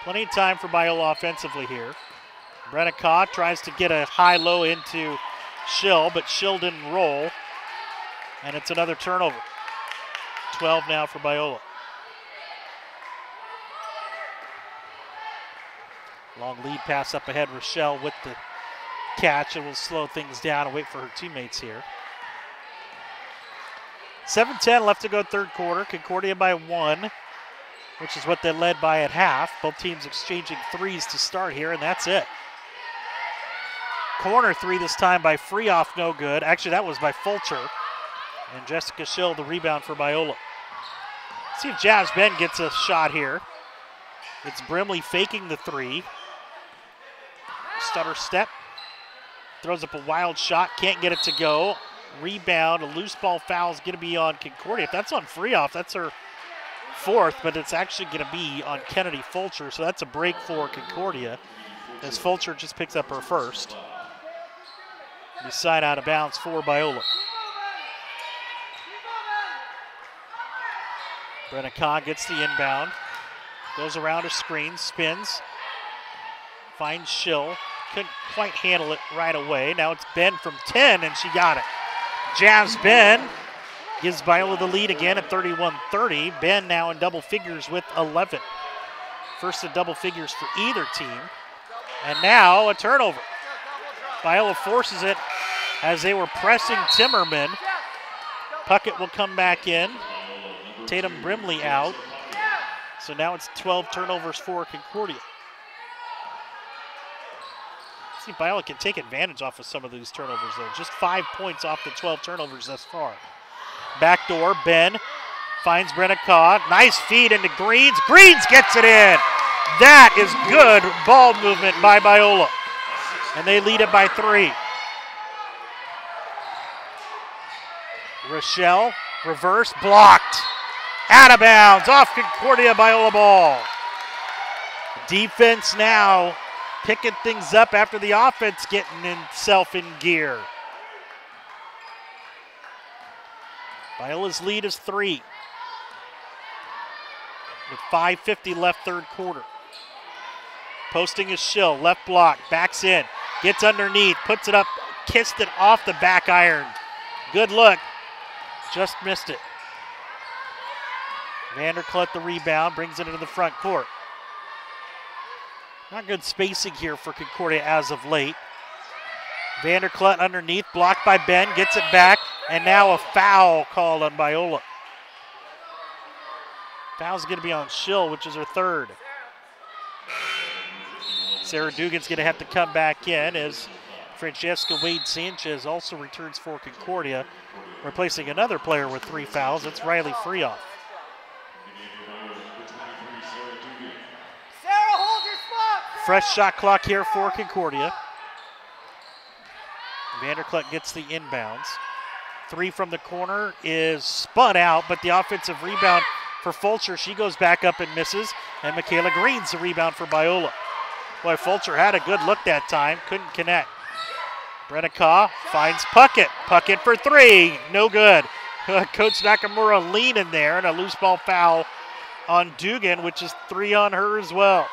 Plenty of time for Biola offensively here. Brenna Kaw tries to get a high-low into Schill, but Schill didn't roll, and it's another turnover. 12 now for Biola. Long lead pass up ahead. Rachal with the catch, and will slow things down and wait for her teammates here. 7:10 left to go third quarter. Concordia by 1, which is what they led by at half. Both teams exchanging threes to start here, and that's it. Corner three this time by Freehoff, no good. Actually, that was by Fulcher. And Jessica Schill, the rebound for Biola. See if Jasmine gets a shot here. It's Brimley faking the three. Stutter step. Throws up a wild shot, can't get it to go. Rebound, a loose ball foul is going to be on Concordia. If that's on Freehoff, that's her 4th, but it's actually going to be on Kennedy Fulcher, so that's a break for Concordia as Fulcher just picks up her 1st. We side out of bounds for Biola. Brenna Kaw gets the inbound, goes around her screen, spins, finds Schill. Couldn't quite handle it right away. Now it's Ben from 10, and she got it. Jasmine gives Biola the lead again at 31-30. Ben now in double figures with 11. First in double figures for either team. And now a turnover. Biola forces it as they were pressing Timmerman. Puckett will come back in. Tatum Brimley out. So now it's 12 turnovers for Concordia. See if Biola can take advantage off of some of these turnovers though. Just 5 points off the 12 turnovers thus far. Backdoor, Ben finds Brenna Kaw. Nice feed into Greens. Greens gets it in. That is good ball movement by Biola. And they lead it by 3. Rachal, reverse, blocked. Out of bounds, off Concordia, Biola ball. Defense now picking things up after the offense getting itself in gear. Biola's lead is 3. With 5:50 left third quarter. Posting is Schill, left block, backs in, gets underneath, puts it up, kissed it off the back iron. Good look, just missed it. Vanderklut the rebound, brings it into the front court. Not good spacing here for Concordia as of late. Vanderklut underneath, blocked by Ben, gets it back, and now a foul called on Biola. Foul's going to be on Schill, which is her 3rd. Sarah Dugan's going to have to come back in as Francesca Wade-Sanchez also returns for Concordia, replacing another player with 3 fouls. That's Riley Freehoff. Fresh shot clock here for Concordia. Vanderklut gets the inbounds. 3 from the corner is spun out, but the offensive rebound for Fulcher. She goes back up and misses, and Michaela Green's the rebound for Biola. Boy, Fulcher had a good look that time, couldn't connect. Brenna Kaw finds Puckett. Puckett for 3, no good. Coach Nakamura leaning there, and a loose ball foul on Dugan, which is 3 on her as well.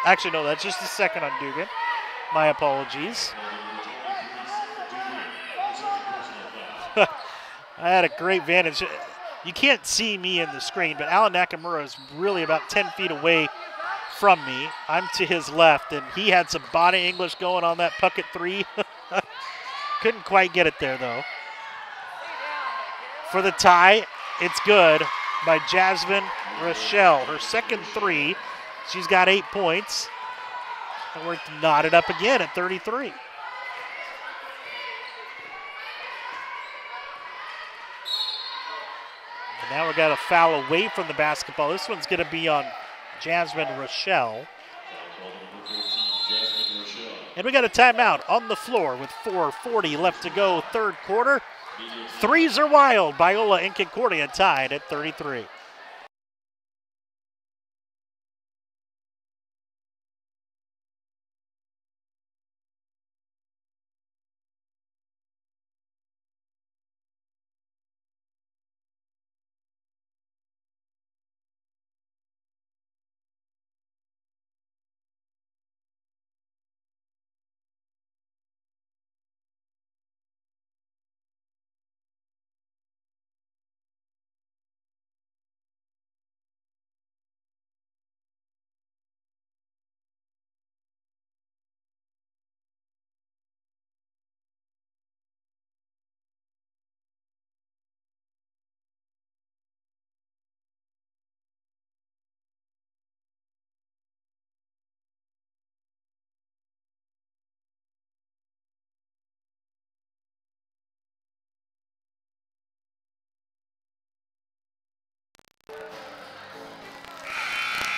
Actually, no, that's just the 2nd on Dugan. My apologies. I had a great vantage. You can't see me in the screen, but Alan Nakamura is really about 10 feet away from me. I'm to his left, and he had some body English going on that Puckett 3. Couldn't quite get it there, though. For the tie, it's good by Jasmine Rachal. Her 2nd 3. She's got 8 points. And we're knotted up again at 33. And now we got a foul away from the basketball. This one's going to be on Jasmine Rachal. And we got a timeout on the floor with 4:40 left to go, third quarter. Threes are wild. Biola and Concordia tied at 33.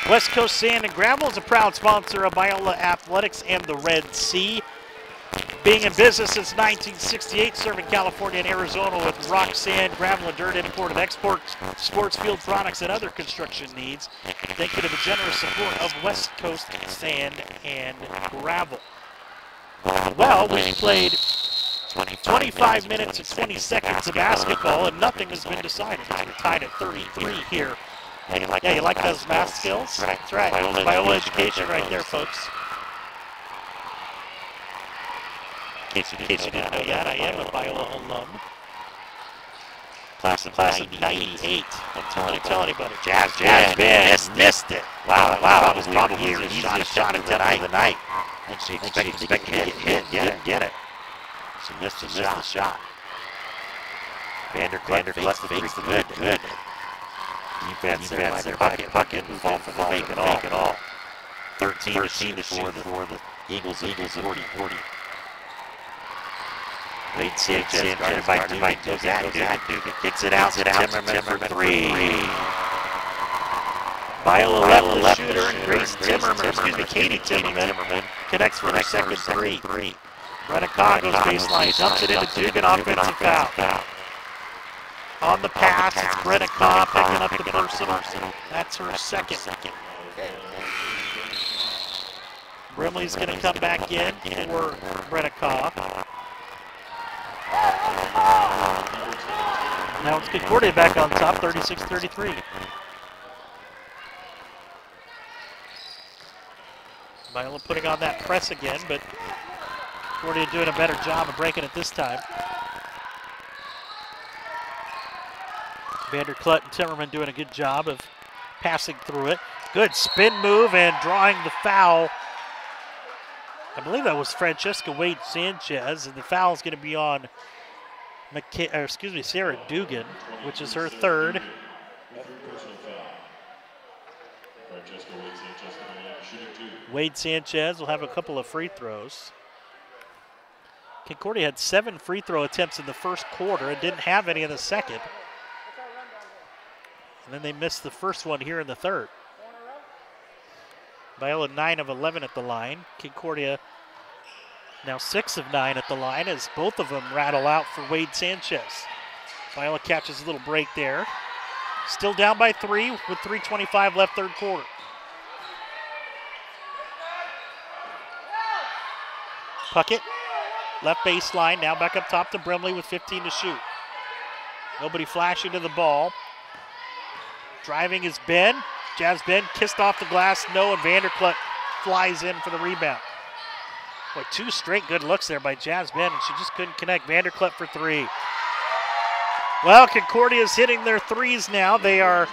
West Coast Sand and Gravel is a proud sponsor of Biola Athletics and the Red Sea. Being in business since 1968, serving California and Arizona with rock, sand, gravel, and dirt, import and export, sports field products, and other construction needs. Thank you to the generous support of West Coast Sand and Gravel. Well, we played 25 minutes and 20 seconds of basketball, and nothing has been decided. We're tied at 33 here. Yeah, you like those math skills? That's right. Biola education right there, folks. In case you didn't know yet, I am a Biola alum. Class of 98. Don't tell anybody. Jasmine missed it. Wow, that was probably the easiest shot of the night. And she expected to get hit. Didn't get it. She missed the shot. Vanderklut fakes the good. Defense there, puck in, fall for the make it all. 13 to shoot for the Eagles 40. Wade Sanchez guarded by Dugan. Kicks it out, Timmerman for three. Biola left shooter and Grace Timmerman, Katie Timmerman connects for her second three. Brenna goes baseline, dumps it into Dugan, offensive foul. On the pass, it's Brenna picking up the personal. That's her second. Brimley's going to come back in for Brenna. Now it's Concordia back on top, 36-33. Biola putting on that press again, but Concordia doing a better job of breaking it this time. Vanderklut and Timmerman doing a good job of passing through it. Good spin move and drawing the foul. I believe that was Francesca Wade Sanchez, and the foul is going to be on Sarah Dugan, which is her third. Wade Sanchez will have a couple of free throws. Concordia had 7 free throw attempts in the first quarter and didn't have any in the second. And then they missed the first one here in the third. Biola 9 of 11 at the line. Concordia now 6 of 9 at the line as both of them rattle out for Wade Sanchez. Biola catches a little break there. Still down by 3 with 3:25 left third quarter. Puckett, left baseline, now back up top to Brimley with 15 to shoot. Nobody flashing to the ball. Driving is Ben. Ben kissed off the glass, no, and Vanderklut flies in for the rebound. Boy, 2 straight good looks there by Jasmine, and she just couldn't connect. Vanderklut for 3. Well, Concordia is hitting their threes now. They are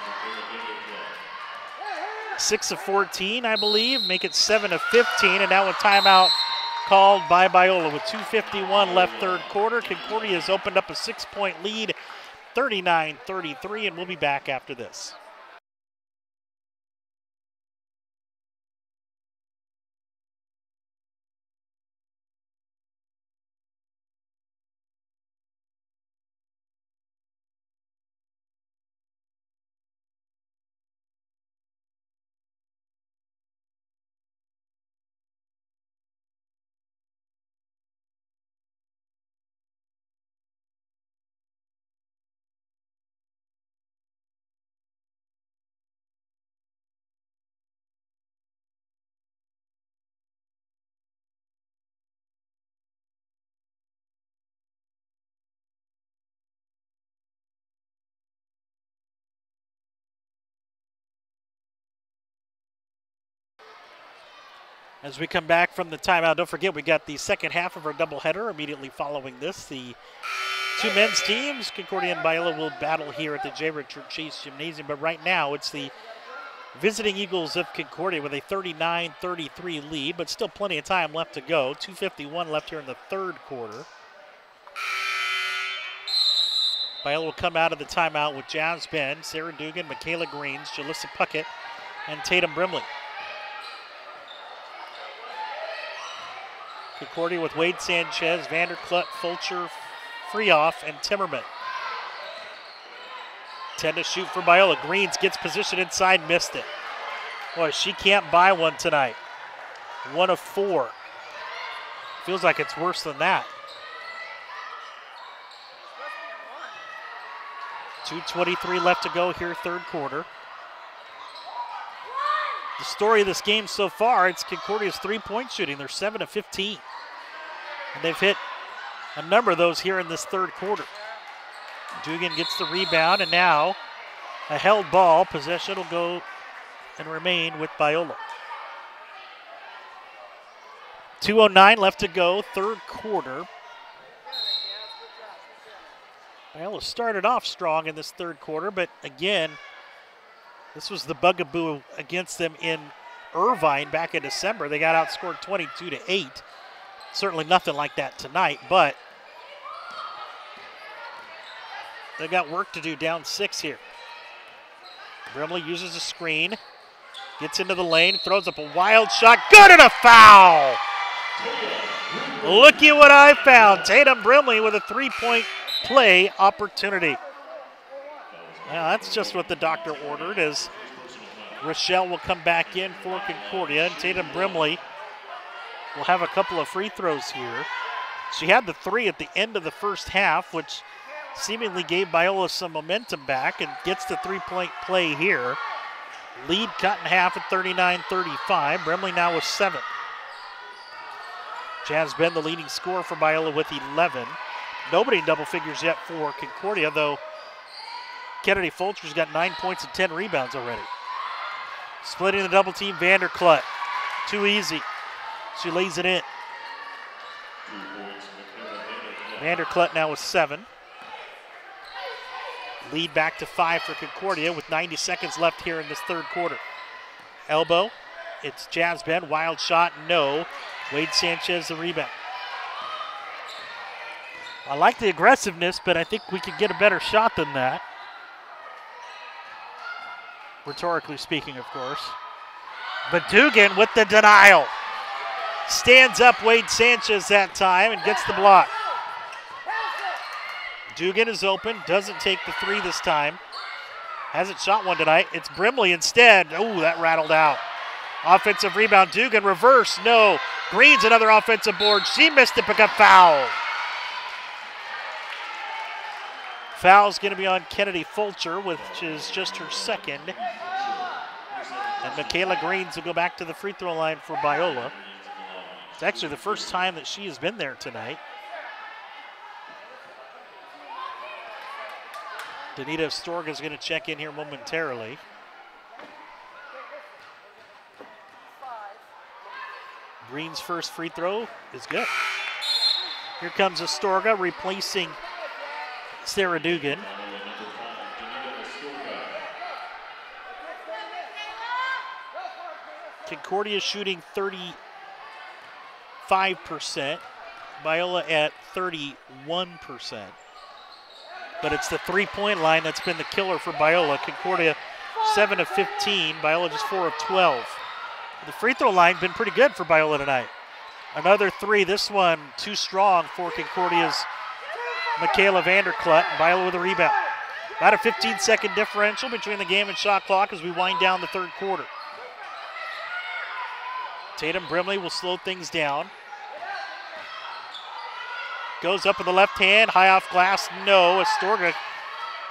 6 of 14, I believe, make it 7 of 15, and now a timeout called by Biola with 2:51 left third quarter. Concordia has opened up a 6-point lead, 39-33, and we'll be back after this. As we come back from the timeout, don't forget we got the second half of our doubleheader immediately following this. The two men's teams, Concordia and Biola, will battle here at the J. Richard Chase Gymnasium. But right now it's the visiting Eagles of Concordia with a 39-33 lead, but still plenty of time left to go. 2:51 left here in the third quarter. Biola will come out of the timeout with Jasmine, Sarah Dugan, Michaela Greens, Jalissa Puckett, and Tatum Brimley. Concordia with Wade Sanchez, Vanderklut, Fulcher, Freehoff, and Timmerman. 10 to shoot for Biola. Greens gets position inside, missed it. Boy, she can't buy one tonight. 1 of 4. Feels like it's worse than that. 2:23 left to go here, third quarter. The story of this game so far, it's Concordia's three-point shooting. They're 7 of 15. And they've hit a number of those here in this third quarter. Dugan gets the rebound, and now a held ball. Possession will go and remain with Biola. 2:09 left to go, third quarter. Biola started off strong in this third quarter, but again, this was the bugaboo against them in Irvine back in December. They got outscored 22-8. Certainly nothing like that tonight, but they got work to do, down 6 here. Brimley uses a screen, gets into the lane, throws up a wild shot, good, and a foul! Looky what I found. Tatum Brimley with a three-point play opportunity. Now that's just what the doctor ordered, as Rachal will come back in for Concordia, and Tatum Brimley will have a couple of free throws here. She had the 3 at the end of the first half, which seemingly gave Biola some momentum back, and gets the three-point play here. Lead cut in half at 39-35. Brimley now with 7. Jasmine, the leading scorer for Biola, with 11. Nobody in double figures yet for Concordia, though Kennedy Fulcher's got 9 points and 10 rebounds already. Splitting the double team, Vanderklut. Too easy. She lays it in. Vanderklut now with 7. Lead back to 5 for Concordia with 90 seconds left here in this third quarter. Elbow, it's Jasmine, wild shot, no. Wade Sanchez the rebound. I like the aggressiveness, but I think we could get a better shot than that. Rhetorically speaking, of course. But Dugan with the denial. Stands up Wade Sanchez that time and gets the block. Dugan is open, doesn't take the 3 this time. Hasn't shot one tonight. It's Brimley instead. Oh, that rattled out. Offensive rebound, Dugan, reverse, no. Green's another offensive board. She missed it, but got fouled. Foul's going to be on Kennedy Fulcher, which is just her second. And Michaela Greens will go back to the free throw line for Biola. It's actually the first time that she has been there tonight. Danita Astorga is going to check in here momentarily. Green's first free throw is good. Here comes Astorga replacing Sarah Dugan. Concordia shooting 35%. Biola at 31%. But it's the three-point line that's been the killer for Biola. Concordia 7 of 15. Biola just 4 of 12. The free throw line been pretty good for Biola tonight. Another 3. This one too strong for Concordia's Michaela Vanderklut. Biola with a rebound. About a 15-second differential between the game and shot clock as we wind down the third quarter. Tatum Brimley will slow things down. Goes up with the left hand, high off glass, no. Astorga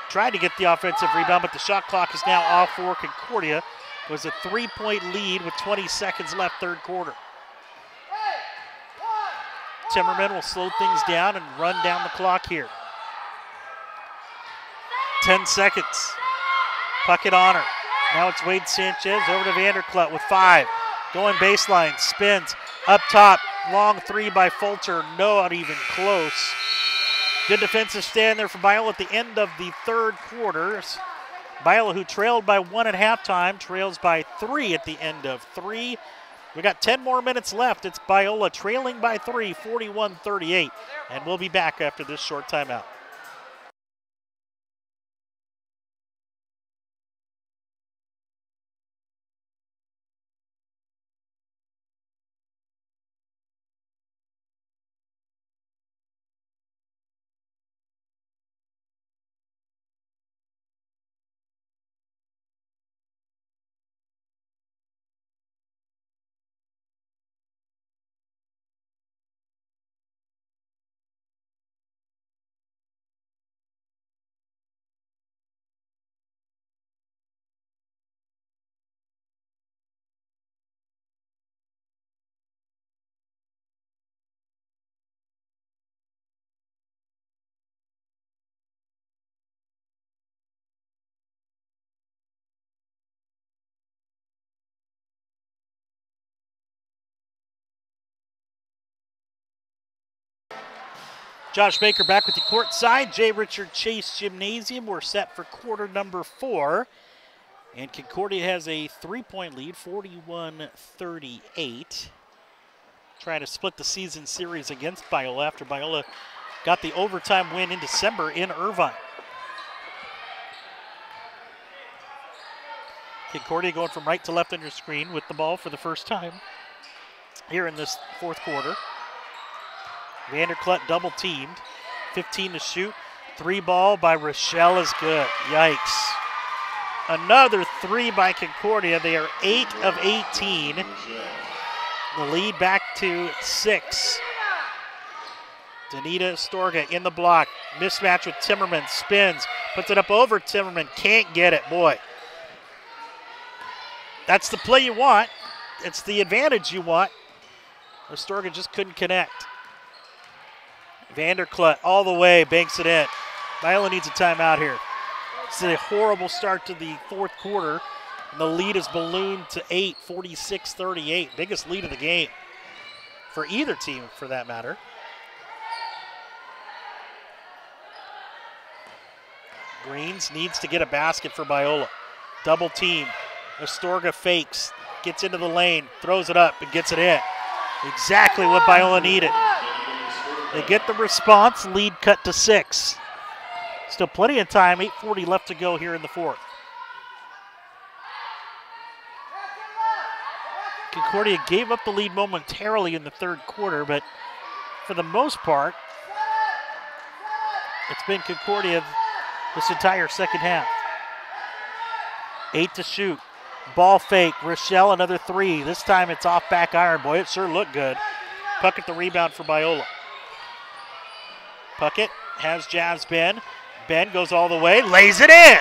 tried to get the offensive rebound, but the shot clock is now off for Concordia. It was a 3-point lead with 20 seconds left, third quarter. Timmerman will slow things down and run down the clock here. 10 seconds. Puckett on her. Now it's Wade Sanchez over to Vanderklut with 5. Going baseline, spins, up top, long three by Fulcher, not even close. Good defensive stand there for Biola at the end of the third quarter. Biola, who trailed by 1 at halftime, trails by 3 at the end of 3. We got 10 more minutes left. It's Biola trailing by 3, 41-38. And we'll be back after this short timeout. Josh Baker back with the court side. J. Richard Chase Gymnasium. We're set for quarter number 4. And Concordia has a 3-point lead, 41-38. Trying to split the season series against Biola after Biola got the overtime win in December in Irvine. Concordia going from right to left on your screen with the ball for the first time here in this fourth quarter. Vanderklut double teamed, 15 to shoot. 3 ball by Rachal is good. Yikes. Another 3 by Concordia. They are 8 of 18. The lead back to 6. Danita Astorga in the block. Mismatch with Timmerman. Spins. Puts it up over Timmerman. Can't get it. Boy. That's the play you want. It's the advantage you want. Astorga just couldn't connect. Vanderklut all the way. Banks it in. Biola needs a timeout here. It's a horrible start to the fourth quarter. And the lead is ballooned to 8, 46-38. Biggest lead of the game for either team, for that matter. Greens needs to get a basket for Biola. Double team. Astorga fakes, gets into the lane, throws it up, and gets it in. Exactly what Biola needed. They get the response, lead cut to 6. Still plenty of time, 8:40 left to go here in the fourth. Concordia gave up the lead momentarily in the third quarter, but for the most part, it's been Concordia this entire second half. 8 to shoot. Ball fake. Rachal another 3. This time it's off back iron. Boy, it sure looked good. Puckett the rebound for Biola. Puckett has Jasmine. Ben goes all the way, lays it in.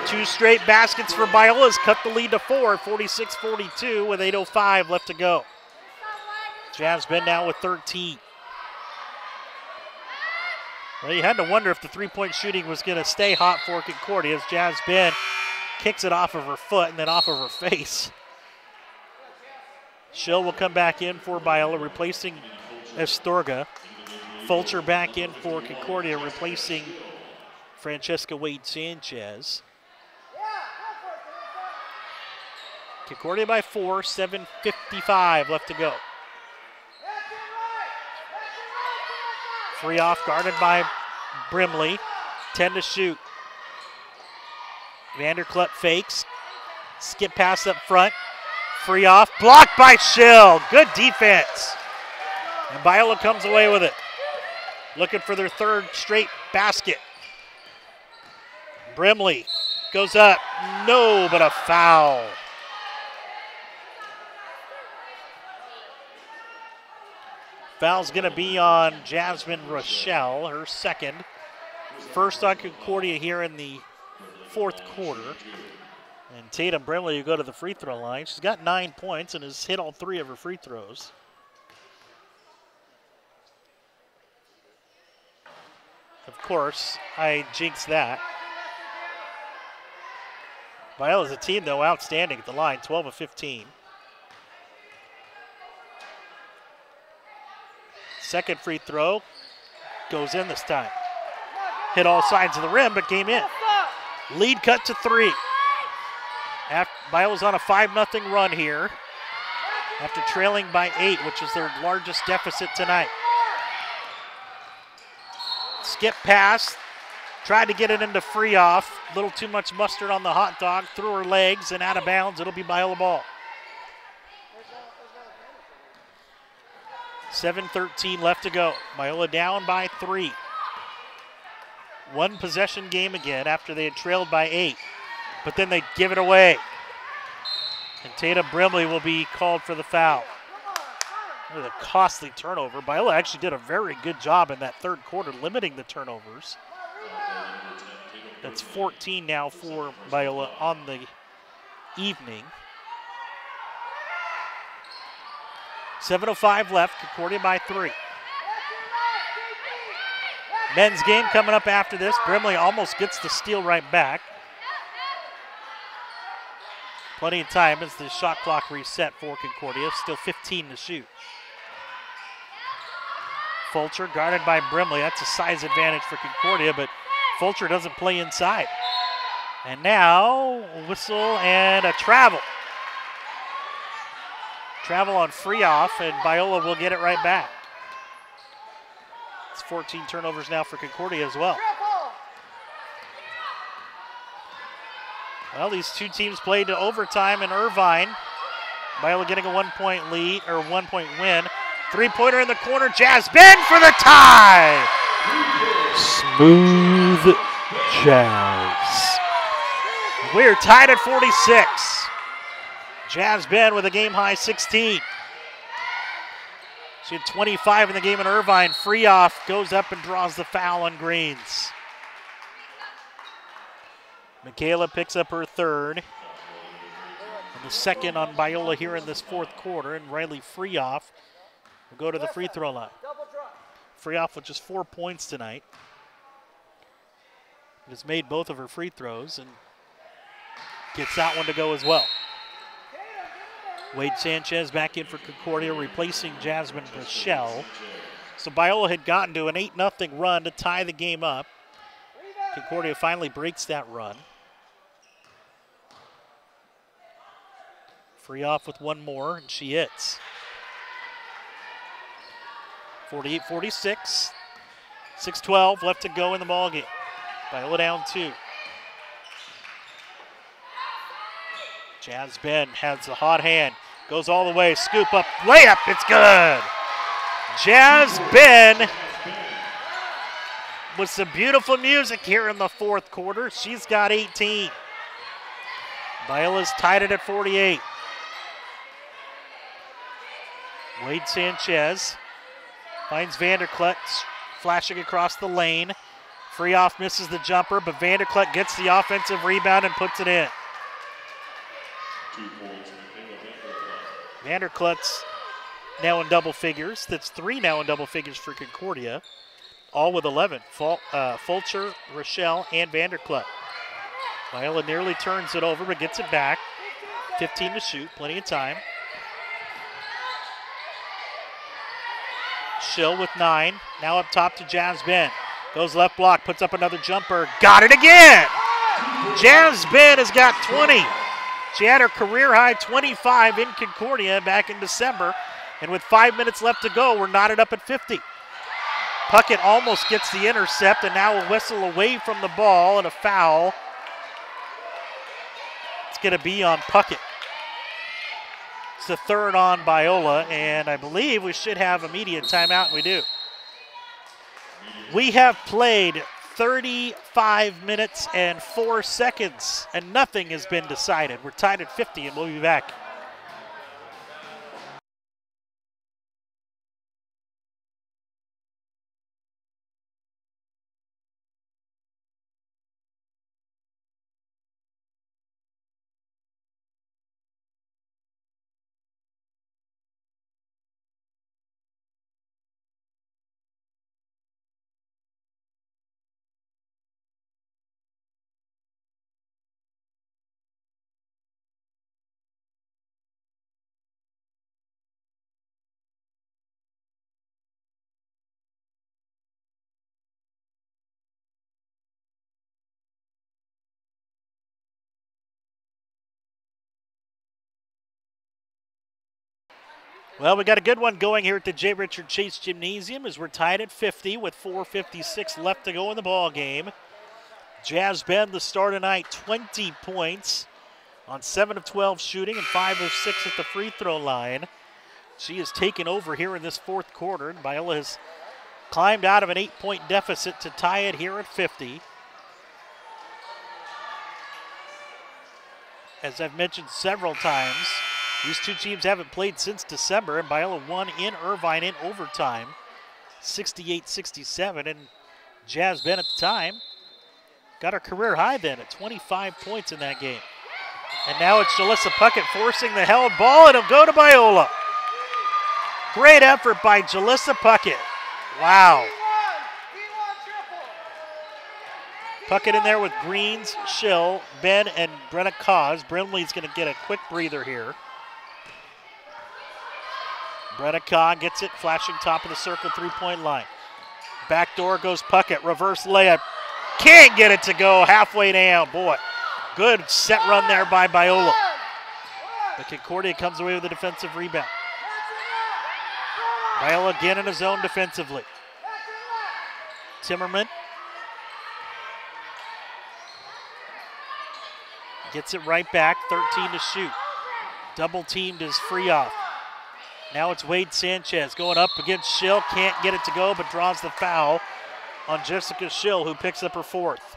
2 straight baskets for Biola has cut the lead to 4, 46-42 with 8:05 left to go. Jasmine now with 13. Well, you had to wonder if the three-point shooting was going to stay hot for Concordia as Jasmine kicks it off of her foot and then off of her face. Schill will come back in for Biola, replacing Astorga. Fulcher back in for Concordia, replacing Francesca Wade-Sanchez. Concordia by 4, 7:55 left to go. Free off, guarded by Brimley. 10 to shoot. Vanderklut fakes. Skip pass up front. Free off, blocked by Schill. Good defense. And Biola comes away with it. Looking for their 3rd straight basket. Brimley goes up. No, but a foul. Foul's going to be on Jasmine Rachal, her 2nd. First on Concordia here in the fourth quarter. And Tatum Brimley will go to the free throw line. She's got 9 points and has hit all 3 of her free throws. Of course, I jinxed that. Biola's a team, though, outstanding at the line, 12 of 15. Second free throw goes in this time. Hit all sides of the rim, but came in. Lead cut to 3. Biola's on a 5-0 run here after trailing by 8, which is their largest deficit tonight. Skip pass, tried to get it into Freeoff. A little too much mustard on the hot dog, through her legs and out of bounds. It'll be Biola ball. 7:13 left to go. Biola down by 3. One possession game again after they had trailed by 8, but then they give it away. And Tatum Brimley will be called for the foul. That was a costly turnover. Biola actually did a very good job in that third quarter limiting the turnovers. That's 14 now for Biola on the evening. 7:05 left, Concordia by 3. Men's game coming up after this. Brimley almost gets the steal right back. Plenty of time as the shot clock reset for Concordia. Still 15 to shoot. Fulcher guarded by Brimley. That's a size advantage for Concordia, but Fulcher doesn't play inside. And now a whistle and a travel. Travel on Freeoff, and Biola will get it right back. It's 14 turnovers now for Concordia as well. Well, these two teams played to overtime in Irvine. Biola getting a 1-point lead, or 1-point win. Three-pointer in the corner, Jasmine for the tie! Smooth Jazz. We're tied at 46. Jasmine with a game-high 16. She had 25 in the game in Irvine. Freeoff goes up and draws the foul on Greens. Michaela picks up her third. And the second on Biola here in this fourth quarter. And Riley Freeoff will go to the free throw line. Freeoff with just 4 points tonight. Has made both of her free throws and gets that one to go as well. Wade Sanchez back in for Concordia, replacing Jasmine Rachal. So Biola had gotten to an 8-0 run to tie the game up. Concordia finally breaks that run. Freeoff with one more, and she hits. 48-46. 6:12 left to go in the ballgame. Biola down 2. Jasmine has a hot hand. Goes all the way, scoop up, layup, it's good. Jasmine with some beautiful music here in the fourth quarter. She's got 18. Biola's tied it at 48. Wade Sanchez finds Vanderklut flashing across the lane. Freeoff misses the jumper, but Vanderklut gets the offensive rebound and puts it in. Vanderklut's now in double figures. That's 3 now in double figures for Concordia, all with 11. Fulcher, Rachal, and Vanderklut. Biola nearly turns it over, but gets it back. 15 to shoot, plenty of time. Schill with 9, now up top to Jasmine. Goes left block, puts up another jumper, got it again! Jasmine has got 20. She had her career-high 25 in Concordia back in December, and with 5 minutes left to go, we're knotted up at 50. Puckett almost gets the intercept, and now a whistle away from the ball and a foul. It's going to be on Puckett. It's the third on Biola, and I believe we should have immediate timeout, and we do. We have played 35 minutes and 4 seconds, and nothing has been decided. We're tied at 50, and we'll be back. Well, we got a good one going here at the J. Richard Chase Gymnasium as we're tied at 50 with 4:56 left to go in the ball game. Jasmine, the star tonight, 20 points on 7 of 12 shooting and 5 of 6 at the free throw line. She has taken over here in this fourth quarter, and Biola has climbed out of an 8-point deficit to tie it here at 50. As I've mentioned several times, these two teams haven't played since December, and Biola won in Irvine in overtime, 68-67, and Jasmine at the time got her career high then at 25 points in that game. And now it's Jalissa Puckett forcing the held ball, and it'll go to Biola. Great effort by Jalissa Puckett. Wow. Puckett in there with Greens, Schill, Ben, and Brenna Cause. Brimley's going to get a quick breather here. Brenna Cause gets it, flashing top of the circle, three-point line. Back door goes Puckett, reverse layup. Can't get it to go, halfway down. Boy, good set run there by Biola. But Concordia comes away with a defensive rebound. Biola again in his zone defensively. Timmerman gets it right back, 13 to shoot. Double teamed is Freehoff. Now it's Wade Sanchez going up against Schill, can't get it to go, but draws the foul on Jessica Schill, who picks up her fourth.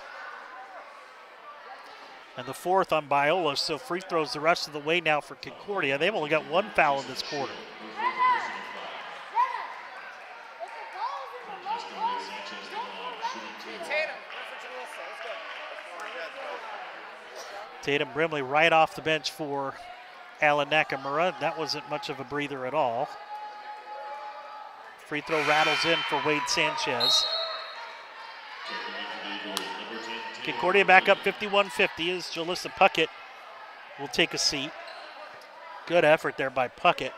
And the fourth on Biola, so free throws the rest of the way now for Concordia. They've only got one foul in this quarter. Tatum Brimley right off the bench for Alan Nakamura. That wasn't much of a breather at all. Free throw rattles in for Wade Sanchez. Concordia back up 51-50 as Jalissa Puckett will take a seat. Good effort there by Puckett.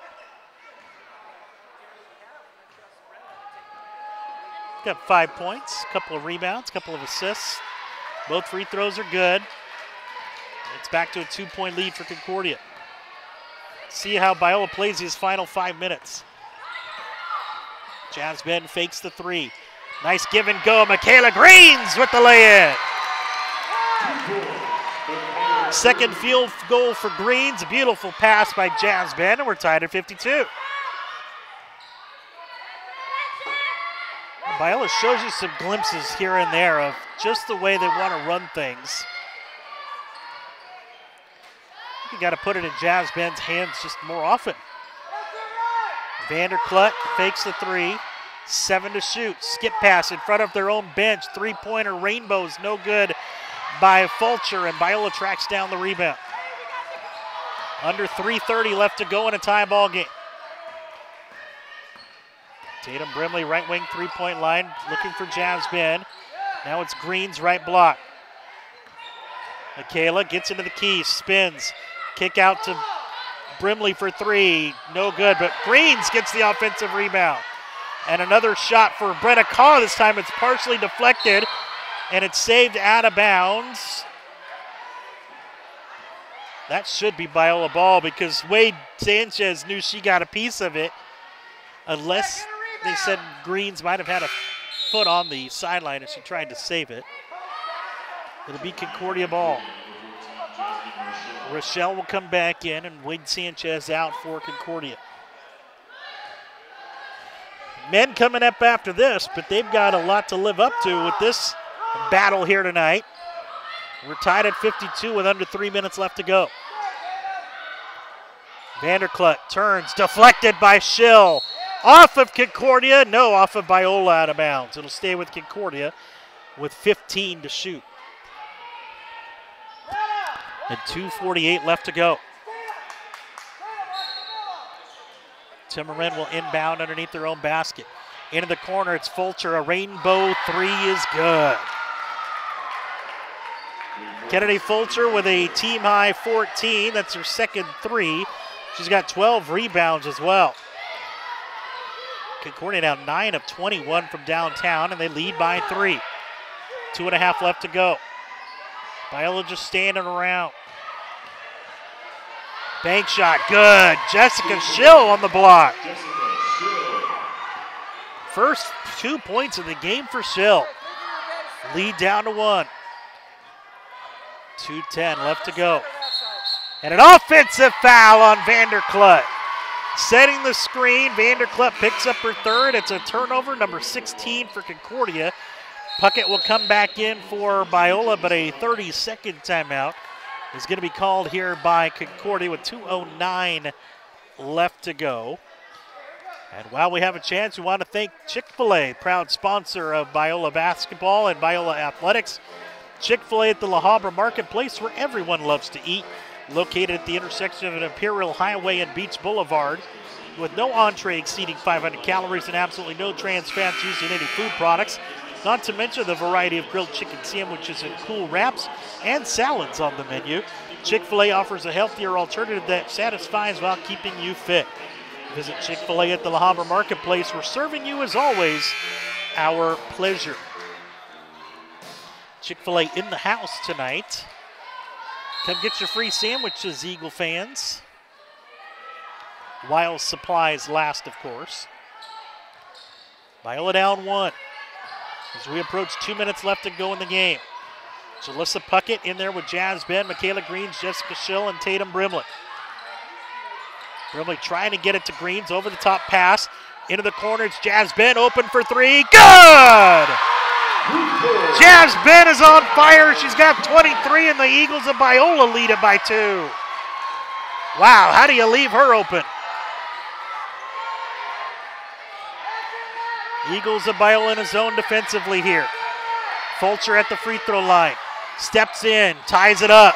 Got 5 points, a couple of rebounds, a couple of assists. Both free throws are good. It's back to a 2-point lead for Concordia. See how Biola plays his final 5 minutes. Jasmine fakes the three. Nice give and go. Michaela Greens with the lay-in. Second field goal for Greens. A beautiful pass by Jasmine, and we're tied at 52. Biola shows you some glimpses here and there of just the way they want to run things. You got to put it in Jasmine's hands just more often. Vanderklut fakes the three. 7 to shoot. Skip pass in front of their own bench. Three-pointer rainbows no good by Fulcher, and Biola tracks down the rebound. Under 3:30 left to go in a tie ball game. Tatum Brimley right wing three-point line looking for Jasmine. Now it's Green's right block. Michaela gets into the key, spins. Kick out to Brimley for three. No good, but Greens gets the offensive rebound. And another shot for Brenna Carr. This time it's partially deflected, and it's saved out of bounds. That should be Biola ball because Wade Sanchez knew she got a piece of it, unless they said Greens might have had a foot on the sideline and she tried to save it. It'll be Concordia ball. Rachal will come back in, and Wade Sanchez out for Concordia. Men coming up after this, but they've got a lot to live up to with this battle here tonight. We're tied at 52 with under 3 minutes left to go. Vanderklut turns, deflected by Schill. Off of Concordia, no, off of Biola out of bounds. It'll stay with Concordia with 15 to shoot. And 2:48 left to go. Timmerman will inbound underneath their own basket. Into the corner, it's Fulcher. A rainbow three is good. Kennedy Fulcher with a team-high 14. That's her second three. She's got 12 rebounds as well. Concordia now 9 of 21 from downtown, and they lead by 3. 2.5 left to go. Biola just standing around. Bank shot, good. Jessica Schill on the block. First 2 points of the game for Schill. Lead down to 1. 2:10 left to go. And an offensive foul on Vanderklut. Setting the screen, Vanderklut picks up her third. It's a turnover, number 16 for Concordia. Puckett will come back in for Biola, but a 30-second timeout is going to be called here by Concordia with 2:09 left to go. And while we have a chance, we want to thank Chick-fil-A, proud sponsor of Biola basketball and Biola athletics. Chick-fil-A at the La Habra Marketplace, where everyone loves to eat. Located at the intersection of Imperial Highway and Beach Boulevard, with no entree exceeding 500 calories and absolutely no trans fats used in any food products. Not to mention the variety of grilled chicken sandwiches and cool wraps and salads on the menu. Chick-fil-A offers a healthier alternative that satisfies while keeping you fit. Visit Chick-fil-A at the La Habra Marketplace. We're serving you, as always, our pleasure. Chick-fil-A in the house tonight. Come get your free sandwiches, Eagle fans. While supplies last, of course. Biola down 1. As we approach 2 minutes left to go in the game. Jalissa Puckett in there with Jasmine, Michaela Greens, Jessica Schill, and Tatum Brimley. Brimley trying to get it to Greens, over the top pass. Into the corner, it's Jasmine, open for 3, good! Jasmine is on fire, she's got 23, and the Eagles of Biola lead it by 2. Wow, how do you leave her open? Eagles of Biola in a zone defensively here. Fulcher at the free throw line. Steps in, ties it up.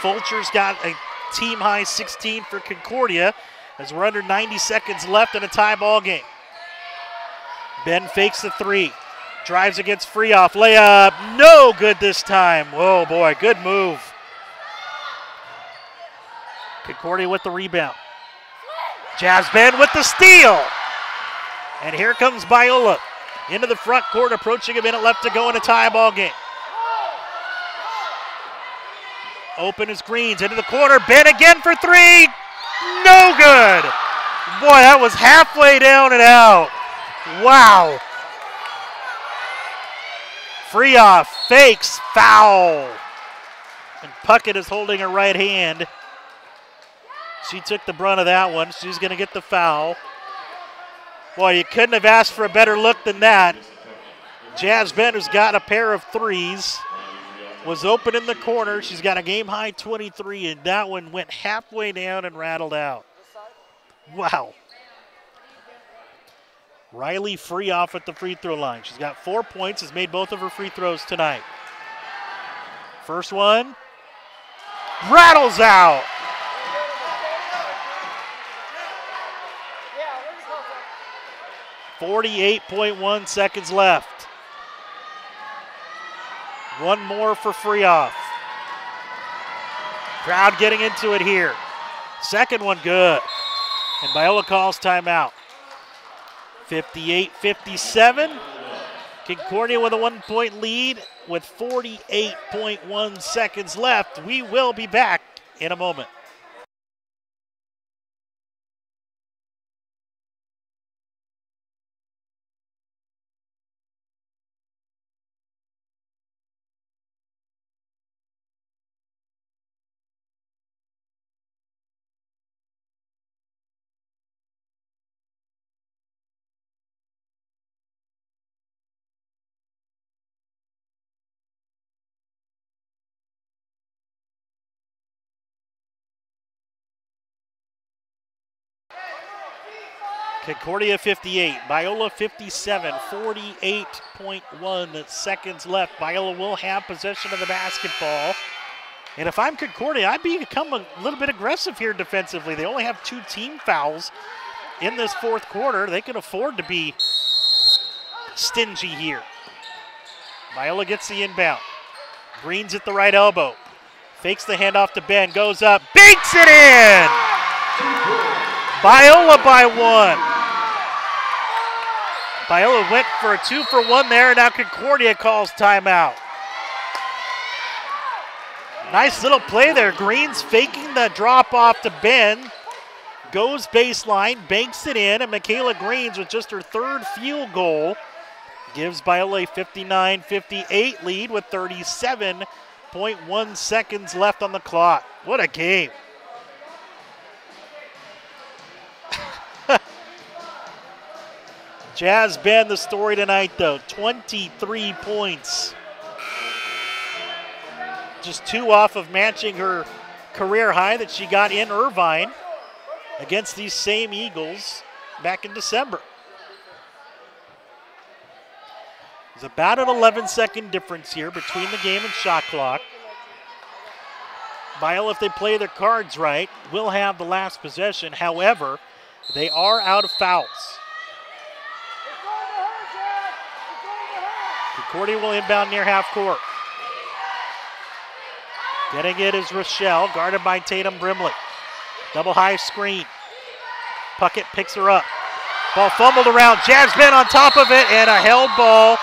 Fulcher's got a team high 16 for Concordia as we're under 90 seconds left in a tie ball game. Ben fakes the 3. Drives against Freehoff. Layup, no good this time. Whoa, boy, good move. Concordia with the rebound. Jasmine with the steal. And here comes Biola into the front court, approaching a minute left to go in a tie ball game. Open is Greens, into the corner, Ben again for 3. No good. Boy, that was halfway down and out. Wow. Freehoff fakes, foul. And Puckett is holding her right hand. She took the brunt of that one. She's going to get the foul. Boy, you couldn't have asked for a better look than that. Jasmine, who's got a pair of 3s, was open in the corner. She's got a game-high 23, and that one went halfway down and rattled out. Wow. Riley Freehoff at the free throw line. She's got 4 points, has made both of her free throws tonight. First one, rattles out. 48.1 seconds left. One more for Freehoff. Crowd getting into it here. Second one good. And Biola calls timeout. 58-57. Concordia with a 1-point lead with 48.1 seconds left. We will be back in a moment. Concordia 58, Biola 57, 48.1 seconds left. Biola will have possession of the basketball. And if I'm Concordia, I'd become a little bit aggressive here defensively. They only have 2 team fouls in this fourth quarter. They can afford to be stingy here. Biola gets the inbound. Green's at the right elbow. Fakes the handoff to Ben, goes up, banks it in! Biola by 1. Biola went for a 2-for-1 there, and now Concordia calls timeout. Nice little play there. Green's faking the drop off to Ben. Goes baseline, banks it in, and Michaela Greens with just her third field goal gives Biola a 59-58 lead with 37.1 seconds left on the clock. What a game. Jasmine, the story tonight though, 23 points. Just 2 off of matching her career high that she got in Irvine against these same Eagles back in December. There's about an 11-second difference here between the game and shot clock. Biola, if they play their cards right, will have the last possession. However, they are out of fouls. Concordia will inbound near half court. Getting it is Rachal, guarded by Tatum Brimley. Double high screen. Puckett picks her up. Ball fumbled around. Jasmine on top of it, and a held ball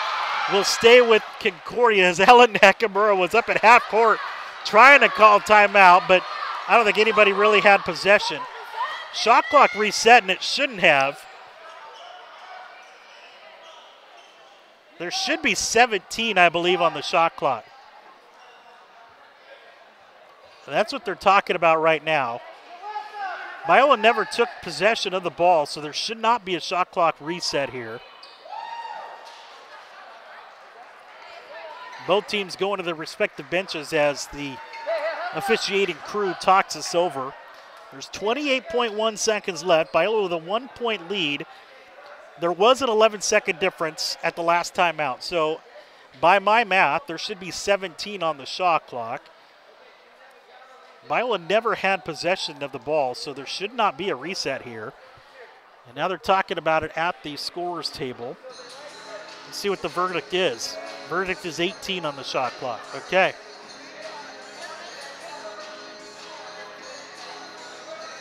will stay with Concordia as Ellen Nakamura was up at half court trying to call timeout, but I don't think anybody really had possession. Shot clock reset, and it shouldn't have. There should be 17, I believe, on the shot clock. That's what they're talking about right now. Biola never took possession of the ball, so there should not be a shot clock reset here. Both teams going to their respective benches as the officiating crew talks us over. There's 28.1 seconds left. Biola with a 1-point lead. There was an 11-second difference at the last timeout. So by my math, there should be 17 on the shot clock. Biola never had possession of the ball, so there should not be a reset here. And now they're talking about it at the scorer's table. Let's see what the verdict is. Verdict is 18 on the shot clock. Okay.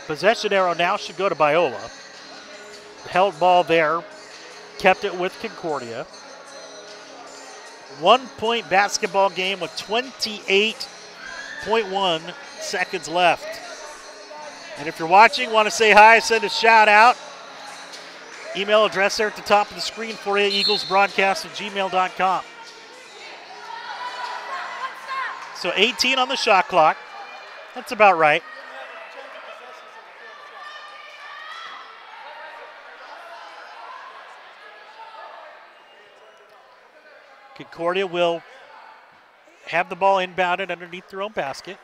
Possession arrow now should go to Biola. Held ball there, kept it with Concordia. 1-point basketball game with 28.1 seconds left. And if you're watching, want to say hi, send a shout out. Email address there at the top of the screen for you, eaglesbroadcast@gmail.com. So 18 on the shot clock. That's about right. Concordia will have the ball inbounded underneath their own basket.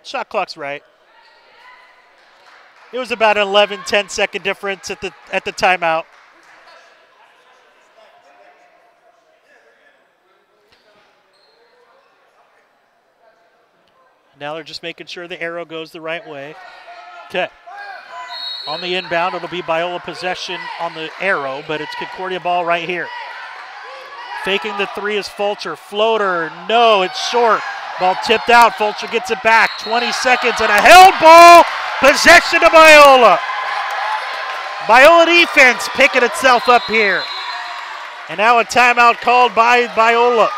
Shot clock's right. It was about an 11-10 second difference at the timeout. Now they're just making sure the arrow goes the right way. Okay. On the inbound, it'll be Biola possession on the arrow, but it's Concordia ball right here. Faking the three is Fulcher. Floater, no, it's short. Ball tipped out, Fulcher gets it back. 20 seconds and a held ball. Possession to Biola. Biola defense picking itself up here. And now a timeout called by Biola.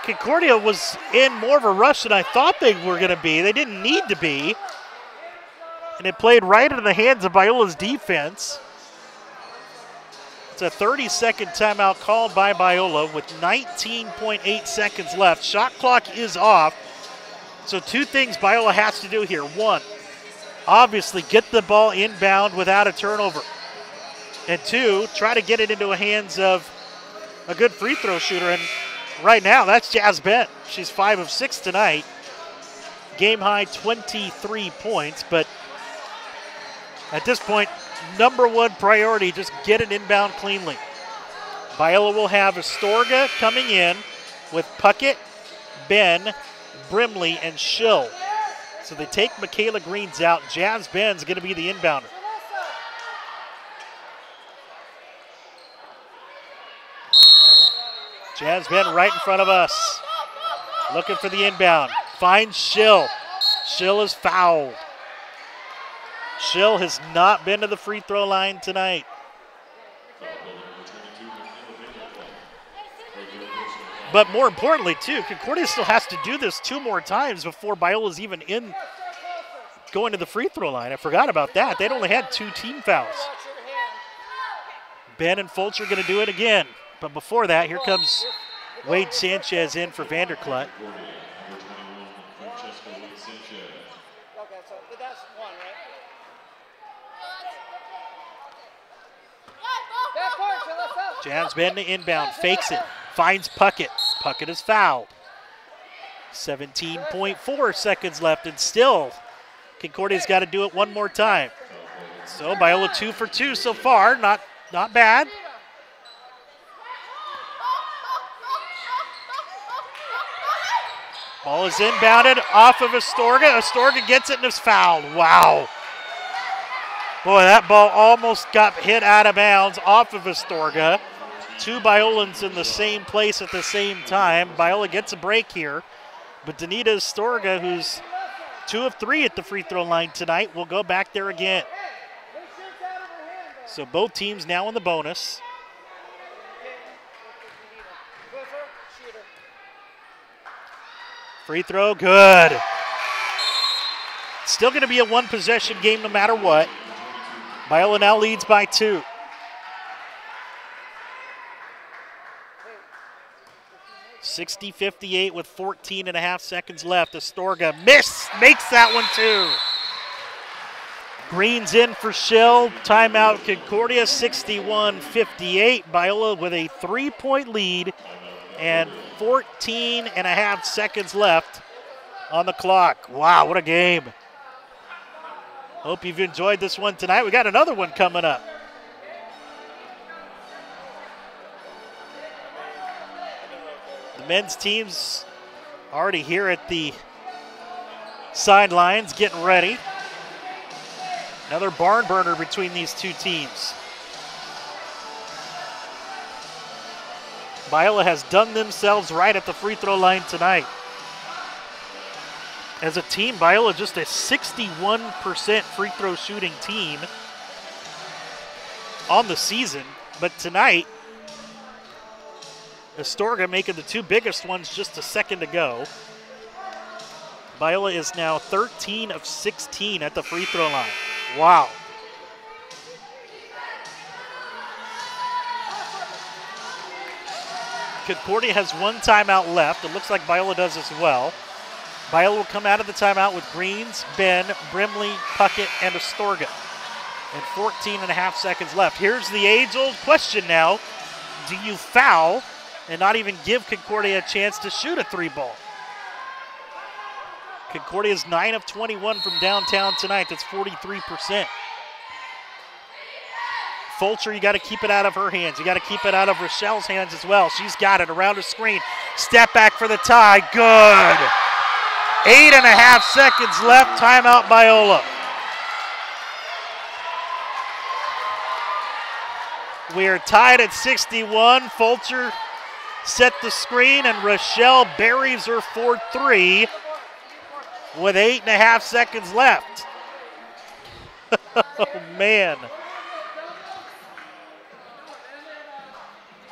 Concordia was in more of a rush than I thought they were going to be. They didn't need to be. And it played right into the hands of Biola's defense. It's a 30-second timeout called by Biola with 19.8 seconds left. Shot clock is off. So 2 things Biola has to do here. 1, obviously get the ball inbound without a turnover. And 2, try to get it into the hands of a good free throw shooter. And right now, that's Jasmine. She's 5 of 6 tonight. Game high 23 points, but at this point, number 1 priority, just get it inbound cleanly. Biola will have Astorga coming in with Puckett, Ben, Brimley, and Schill. So they take Michaela Greens out. Jasmine's going to be the inbounder. Jasmine right in front of us. Looking for the inbound. Finds Schill. Schill is fouled. Schill has not been to the free throw line tonight. But more importantly, too, Concordia still has to do this 2 more times before Biola's even in going to the free throw line. I forgot about that. They'd only had 2 team fouls. Ben and Fulcher going to do it again. But before that, here comes Wade Sanchez in for Vanderklut. Jasmine inbound, fakes it, finds Puckett. Puckett is fouled. 17.4 seconds left, and still Concordia's got to do it 1 more time. So Biola 2 for 2 so far, not bad. Ball is inbounded off of Astorga. Astorga gets it and is fouled. Wow. Boy, that ball almost got hit out of bounds off of Astorga. 2 Biolans in the same place at the same time. Biola gets a break here, but Danita Astorga, who's 2 of 3 at the free throw line tonight, will go back there again. So both teams now in the bonus. Free throw, good. Still going to be a 1-possession game no matter what. Biola now leads by 2. (60-58) with 14.5 seconds left. Astorga makes that one too. Green's in for Schill. Timeout Concordia, 61-58. Biola with a 3-point lead and 14.5 seconds left on the clock. Wow, what a game. Hope you've enjoyed this one tonight. We got another one coming up. The men's team's already here at the sidelines getting ready. Another barn burner between these 2 teams. Biola has done themselves right at the free throw line tonight. As a team, Biola just a 61% free throw shooting team on the season. But tonight, Astorga making the 2 biggest ones just a second ago. Biola is now 13 of 16 at the free throw line. Wow. Concordia has 1 timeout left. It looks like Biola does as well. Biola will come out of the timeout with Greens, Ben, Brimley, Puckett, and Astorga. And 14.5 seconds left. Here's the age-old question now. Do you foul and not even give Concordia a chance to shoot a 3-ball? Concordia's 9 of 21 from downtown tonight. That's 43%. Fulcher, you got to keep it out of her hands. You got to keep it out of Rachel's hands as well. She's got it around the screen. Step back for the tie. Good. 8.5 seconds left. Timeout, Biola. We are tied at 61. Fulcher set the screen, and Rachel buries her for 3 with 8.5 seconds left. Oh, man.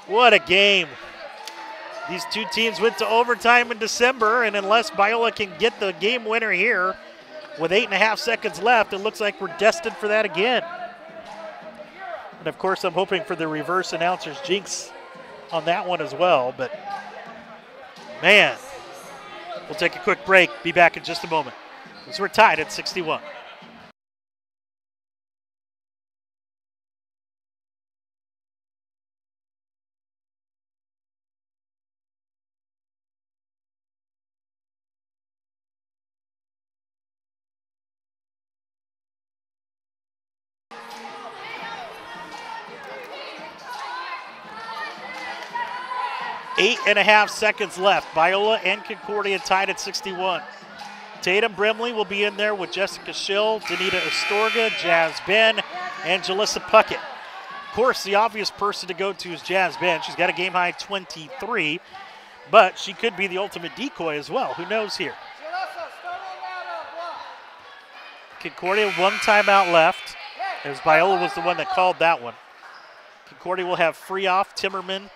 What a game. These 2 teams went to overtime in December, and unless Biola can get the game winner here with 8.5 seconds left, it looks like we're destined for that again. And of course, I'm hoping for the reverse announcer's jinx on that one as well, but man, we'll take a quick break, be back in just a moment, because we're tied at 61. Eight and a half seconds left. Biola and Concordia tied at 61. Tatum Brimley will be in there with Jessica Schill, Danita Astorga, Jasmine, and Jalissa Puckett. Of course, the obvious person to go to is Jasmine. She's got a game-high 23, but she could be the ultimate decoy as well. Who knows here? Concordia, 1 timeout left, as Biola was the one that called that one. Concordia will have Freeoff, Timmerman,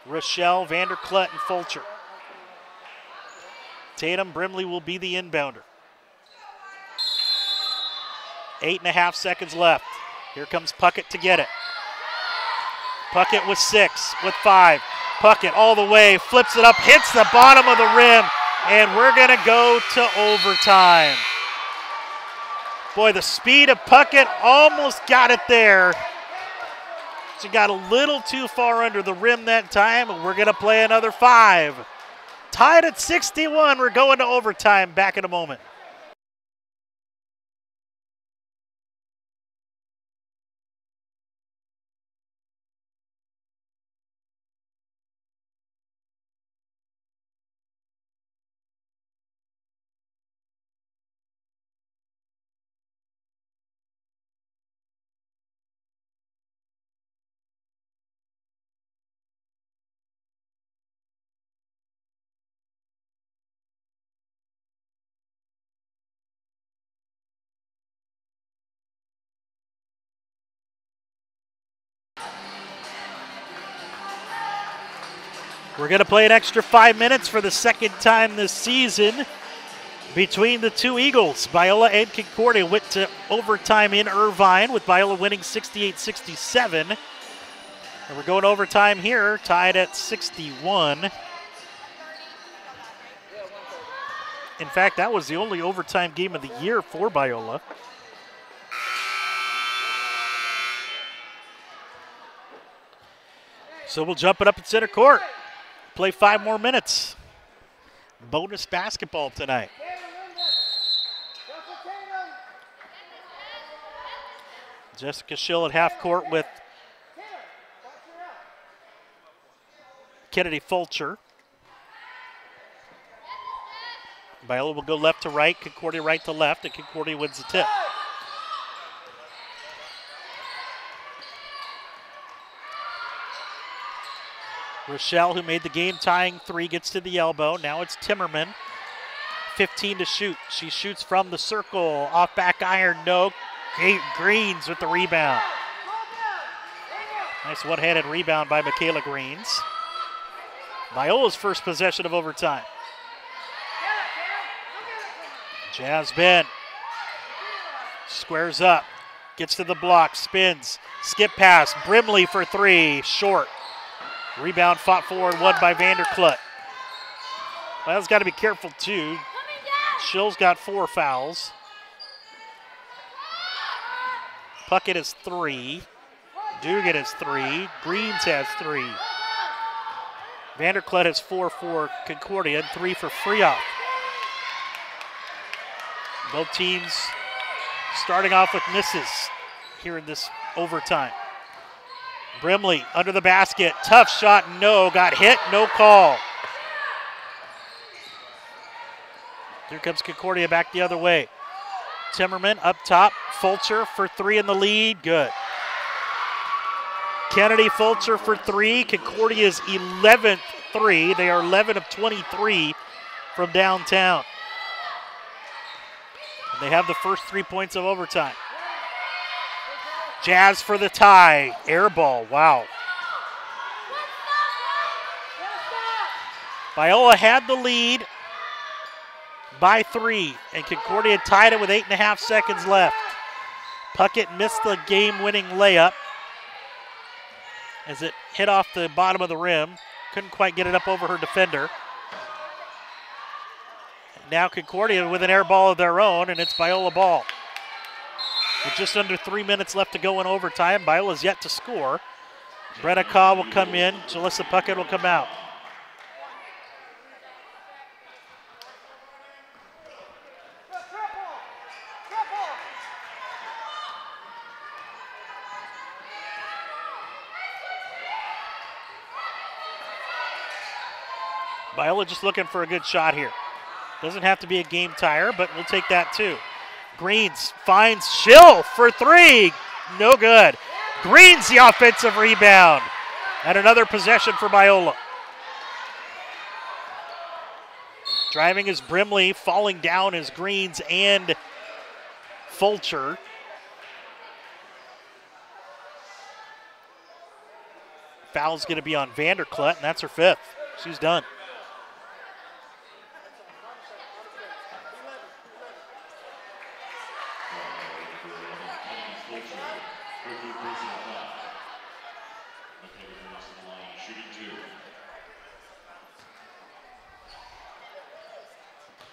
Rachal, Vanderklut, and Fulcher. Tatum, Brimley will be the inbounder. 8.5 seconds left. Here comes Puckett to get it. Puckett with 6, with 5. Puckett all the way, flips it up, hits the bottom of the rim, and we're going to go to overtime. Boy, the speed of Puckett almost got it there. She got a little too far under the rim that time, and we're going to play another 5. Tied at 61, we're going to overtime. Back in a moment. We're going to play an extra 5 minutes for the second time this season between the two Eagles. Biola and Concordia went to overtime in Irvine, with Biola winning 68-67. And we're going to overtime here, tied at 61. In fact, that was the only overtime game of the year for Biola. So we'll jump it up at center court. Play 5 more minutes. Bonus basketball tonight. Jessica Schill at half court with Kennedy Fulcher. Biola will go left to right, Concordia right to left, and Concordia wins the tip. Rachal, who made the game-tying 3, gets to the elbow. Now it's Timmerman. 15 to shoot. She shoots from the circle. Off back iron, no. Greens with the rebound. Nice one-handed rebound by Michaela Greens. Biola's first possession of overtime. Jasmine squares up. Gets to the block. Spins. Skip pass. Brimley for 3. Short. Rebound fought forward, won by Vanderklut. Biola's got to be careful too. Schill's got 4 fouls. Puckett has 3. Dugan has 3. Greens has 3. Vanderklut has 4 for Concordia and 3 for Freoff. Both teams starting off with misses here in this overtime. Brimley under the basket. Tough shot, no. Got hit, no call. Here comes Concordia back the other way. Timmerman up top. Fulcher for 3 in the lead. Good. Kennedy Fulcher for 3. Concordia's 11th 3. They are 11 of 23 from downtown. And they have the first 3 points of overtime. Jazz for the tie. Air ball. Wow. Biola had the lead by 3, and Concordia tied it with 8.5 seconds left. Puckett missed the game-winning layup as it hit off the bottom of the rim. Couldn't quite get it up over her defender. Now Concordia with an air ball of their own, and it's Biola ball. With just under 3 minutes left to go in overtime, Biola's yet to score. Brenna Kaw will come in. Jalissa Puckett will come out. Biola just looking for a good shot here. Doesn't have to be a game tire, but we'll take that too. Greens finds Schill for 3. No good. Greens the offensive rebound. And another possession for Biola. Driving is Brimley. Falling down is Greens and Fulcher. Foul's going to be on Vanderklut, and that's her 5th. She's done.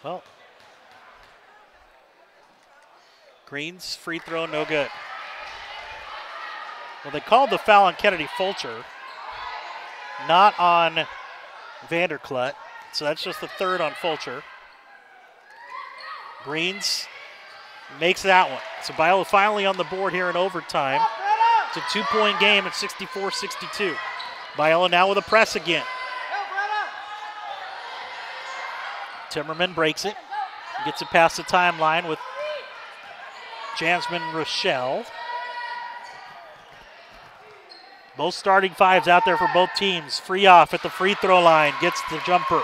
Well, Green's free throw, no good. Well, they called the foul on Kennedy Fulcher, not on Vanderklut, so that's just the 3rd on Fulcher. Greens makes that one. So Biola finally on the board here in overtime. It's a 2-point game at 64-62. Biola now with a press again. Timmerman breaks it, gets it past the timeline with Jasmine Rachal. Both starting 5s out there for both teams. Free off at the free throw line, gets the jumper.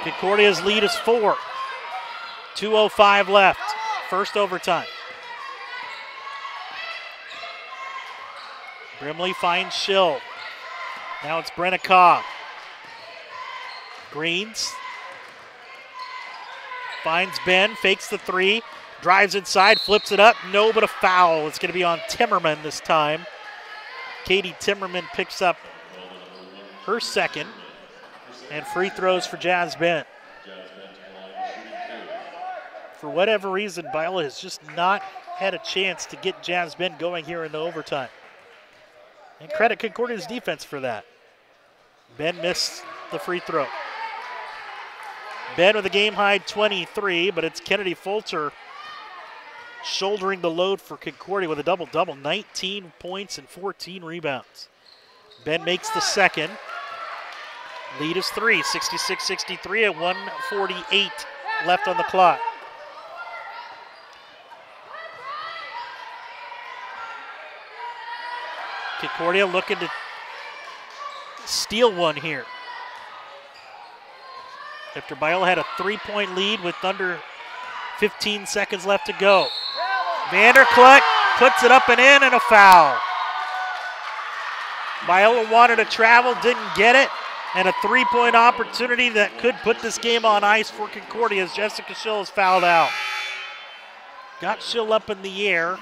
Concordia's lead is 4. 2:05 left, first overtime. Brimley finds Schill. Now it's Brenna Kaw. Greens finds Ben, fakes the 3, drives inside, flips it up, no, but a foul. It's going to be on Timmerman this time. Katie Timmerman picks up her 2nd, and free throws for Jasmine. For whatever reason, Biola has just not had a chance to get Jasmine going here in the overtime. And credit Concordia's defense for that. Ben missed the free throw. Ben with a game-high 23, but it's Kennedy Fulcher shouldering the load for Concordia with a double-double, 19 points and 14 rebounds. Ben makes the 2nd. Lead is 3, 66-63 at 1:48 left on the clock. Concordia looking to steal one here. After Biola had a 3-point lead with under 15 seconds left to go. Vanderklut puts it up and in, and a foul. Biola wanted to travel, didn't get it, and a 3-point opportunity that could put this game on ice for Concordia as Jessica Schill is fouled out. Got Schill up in the air.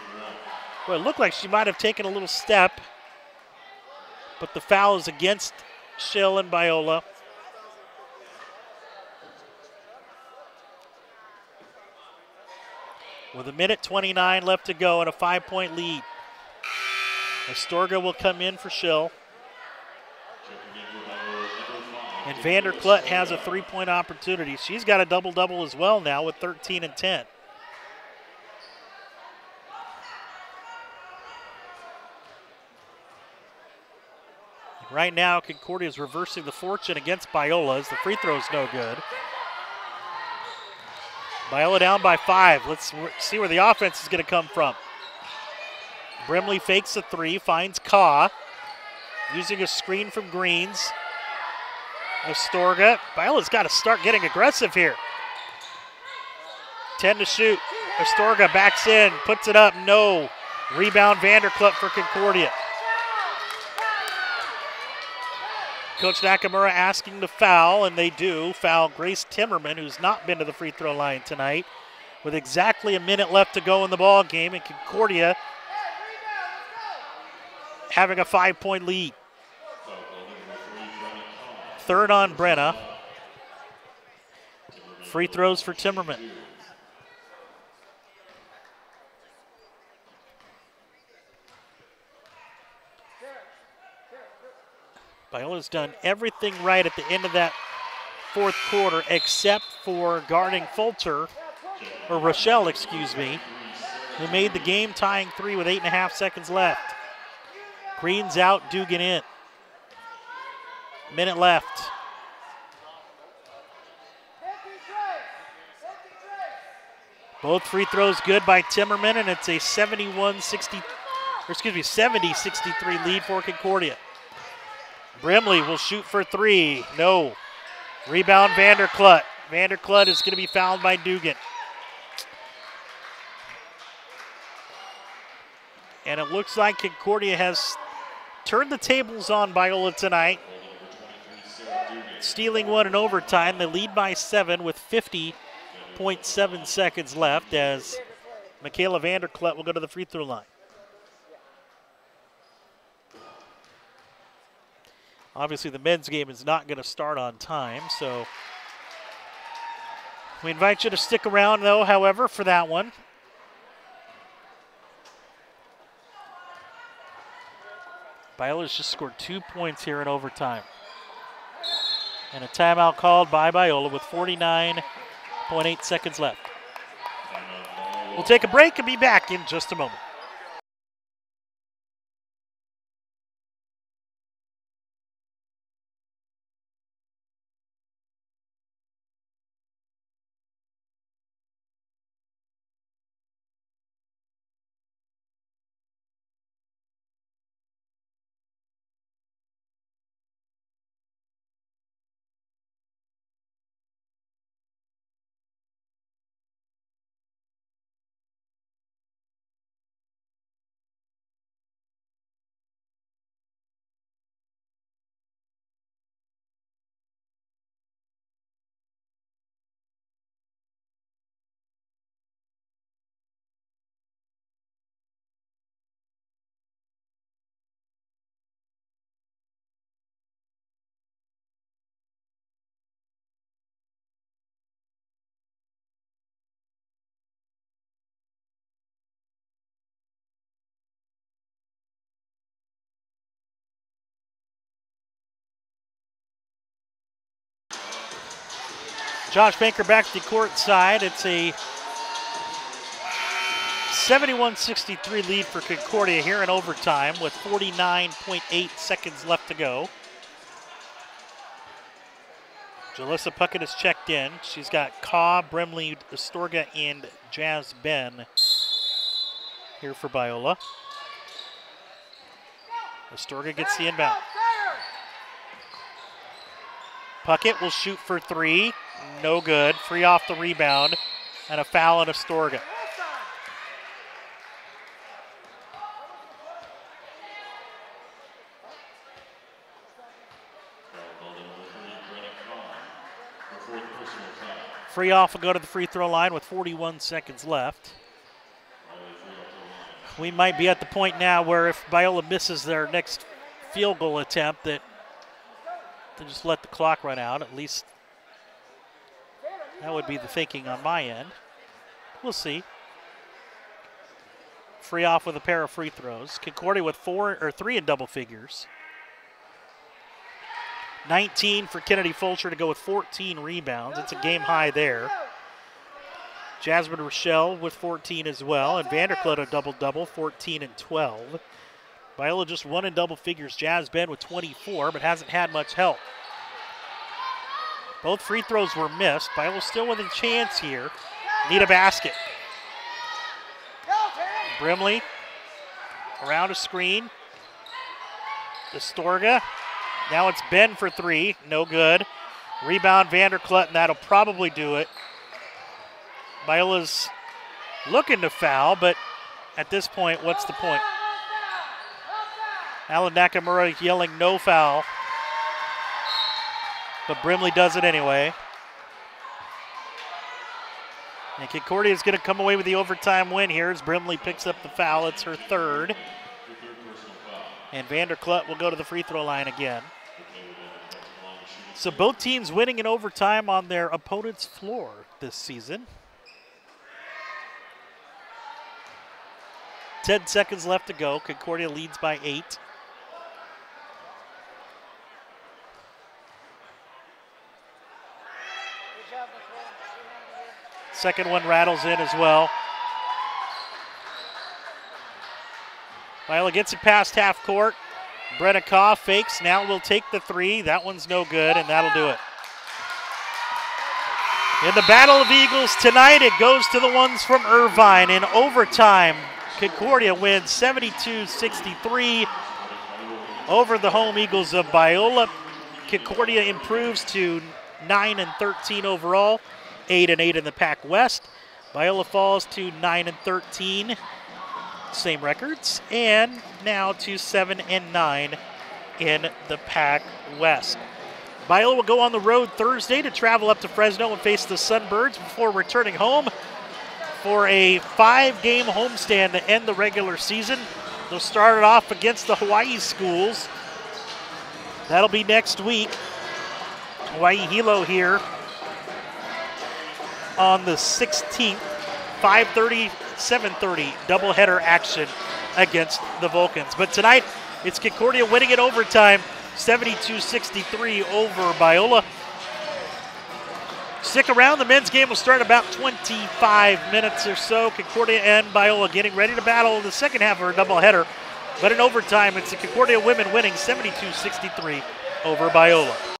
Well, it looked like she might have taken a little step, but the foul is against Schill and Biola. With 1:29 left to go and a 5-point lead. Astorga will come in for Schill. And Vanderklut has a 3-point opportunity. She's got a double-double as well now with 13 and 10. Right now, Concordia is reversing the fortune against Biola as the free throw is no good. Biola down by 5. Let's see where the offense is going to come from. Brimley fakes a 3, finds Kaw. Using a screen from Greens. Astorga. Biola's got to start getting aggressive here. 10 to shoot. Astorga backs in, puts it up, no. Rebound Vanderklut for Concordia. Coach Nakamura asking to foul, and they do. Foul Grace Timmerman, who's not been to the free throw line tonight, with exactly a minute left to go in the ball game, and Concordia having a 5-point lead. 3rd on Brenna. Free throws for Timmerman. Biola's done everything right at the end of that 4th quarter except for guarding Fulcher, or Rachal, excuse me, who made the game-tying 3 with 8.5 seconds left. Green's out, Dugan in. Minute left. Both free throws good by Timmerman, and it's a 70-63 lead for Concordia. Brimley will shoot for 3. No. Rebound Vanderklut. Vanderklut is going to be fouled by Dugan. And it looks like Concordia has turned the tables on Biola tonight, stealing one in overtime. They lead by 7 with 50.7 seconds left as Michaela Vanderklut will go to the free throw line. Obviously, the men's game is not going to start on time, so we invite you to stick around, though, however, for that one. Biola's just scored 2 points here in overtime. And a timeout called by Biola with 49.8 seconds left. We'll take a break and be back in just a moment. Josh Banker back to the court side. It's a 71-63 lead for Concordia here in overtime with 49.8 seconds left to go. Jalissa Puckett is checked in. She's got Kaw, Brimley, Astorga, and Jasmine here for Biola. Astorga gets the inbound. Puckett will shoot for 3. No good. Free off the rebound. And a foul on Astorga. Free off will go to the free throw line with 41 seconds left. We might be at the point now where if Biola misses their next field goal attempt that they just let the clock run out. At least that would be the thinking on my end. We'll see. Free off with a pair of free throws. Concordia with 3 in double figures. 19 for Kennedy Fulcher to go with 14 rebounds. It's a game high there. Jasmine Rachal with 14 as well. And Vanderklut a double-double, 14 and 12. Biola just 1 in double figures. Jasmine with 24, but hasn't had much help. Both free throws were missed. Biola still with a chance here. Need a basket. Brimley around a screen. Astorga. Now it's Ben for 3. No good. Rebound Vanderklut, and that'll probably do it. Biola's looking to foul, but at this point, what's the point? Alan Nakamura yelling no foul. But Brimley does it anyway. And Concordia is going to come away with the overtime win here as Brimley picks up the foul. It's her 3rd. And Vanderklut will go to the free throw line again. So both teams winning in overtime on their opponent's floor this season. 10 seconds left to go. Concordia leads by 8. Second one rattles in as well. Biola gets it past half court. Brenna Kaw fakes. Now will take the 3. That one's no good, and that'll do it. In the Battle of Eagles tonight, it goes to the ones from Irvine in overtime. Concordia wins 72-63 over the home Eagles of Biola. Concordia improves to 9-13 overall, 8-8 in the Pac West. Biola falls to 9-13, same records, and now to 7-9 in the Pac West. Biola will go on the road Thursday to travel up to Fresno and face the Sunbirds before returning home for a 5-game homestand to end the regular season. They'll start it off against the Hawaii schools. That'll be next week. Hawaii Hilo here on the 16th, 5:30, 7:30 doubleheader action against the Vulcans. But tonight, it's Concordia winning it overtime, 72-63 over Biola. Stick around, the men's game will start in about 25 minutes or so. Concordia and Biola getting ready to battle in the second half of our doubleheader. But in overtime, it's the Concordia women winning 72-63 over Biola.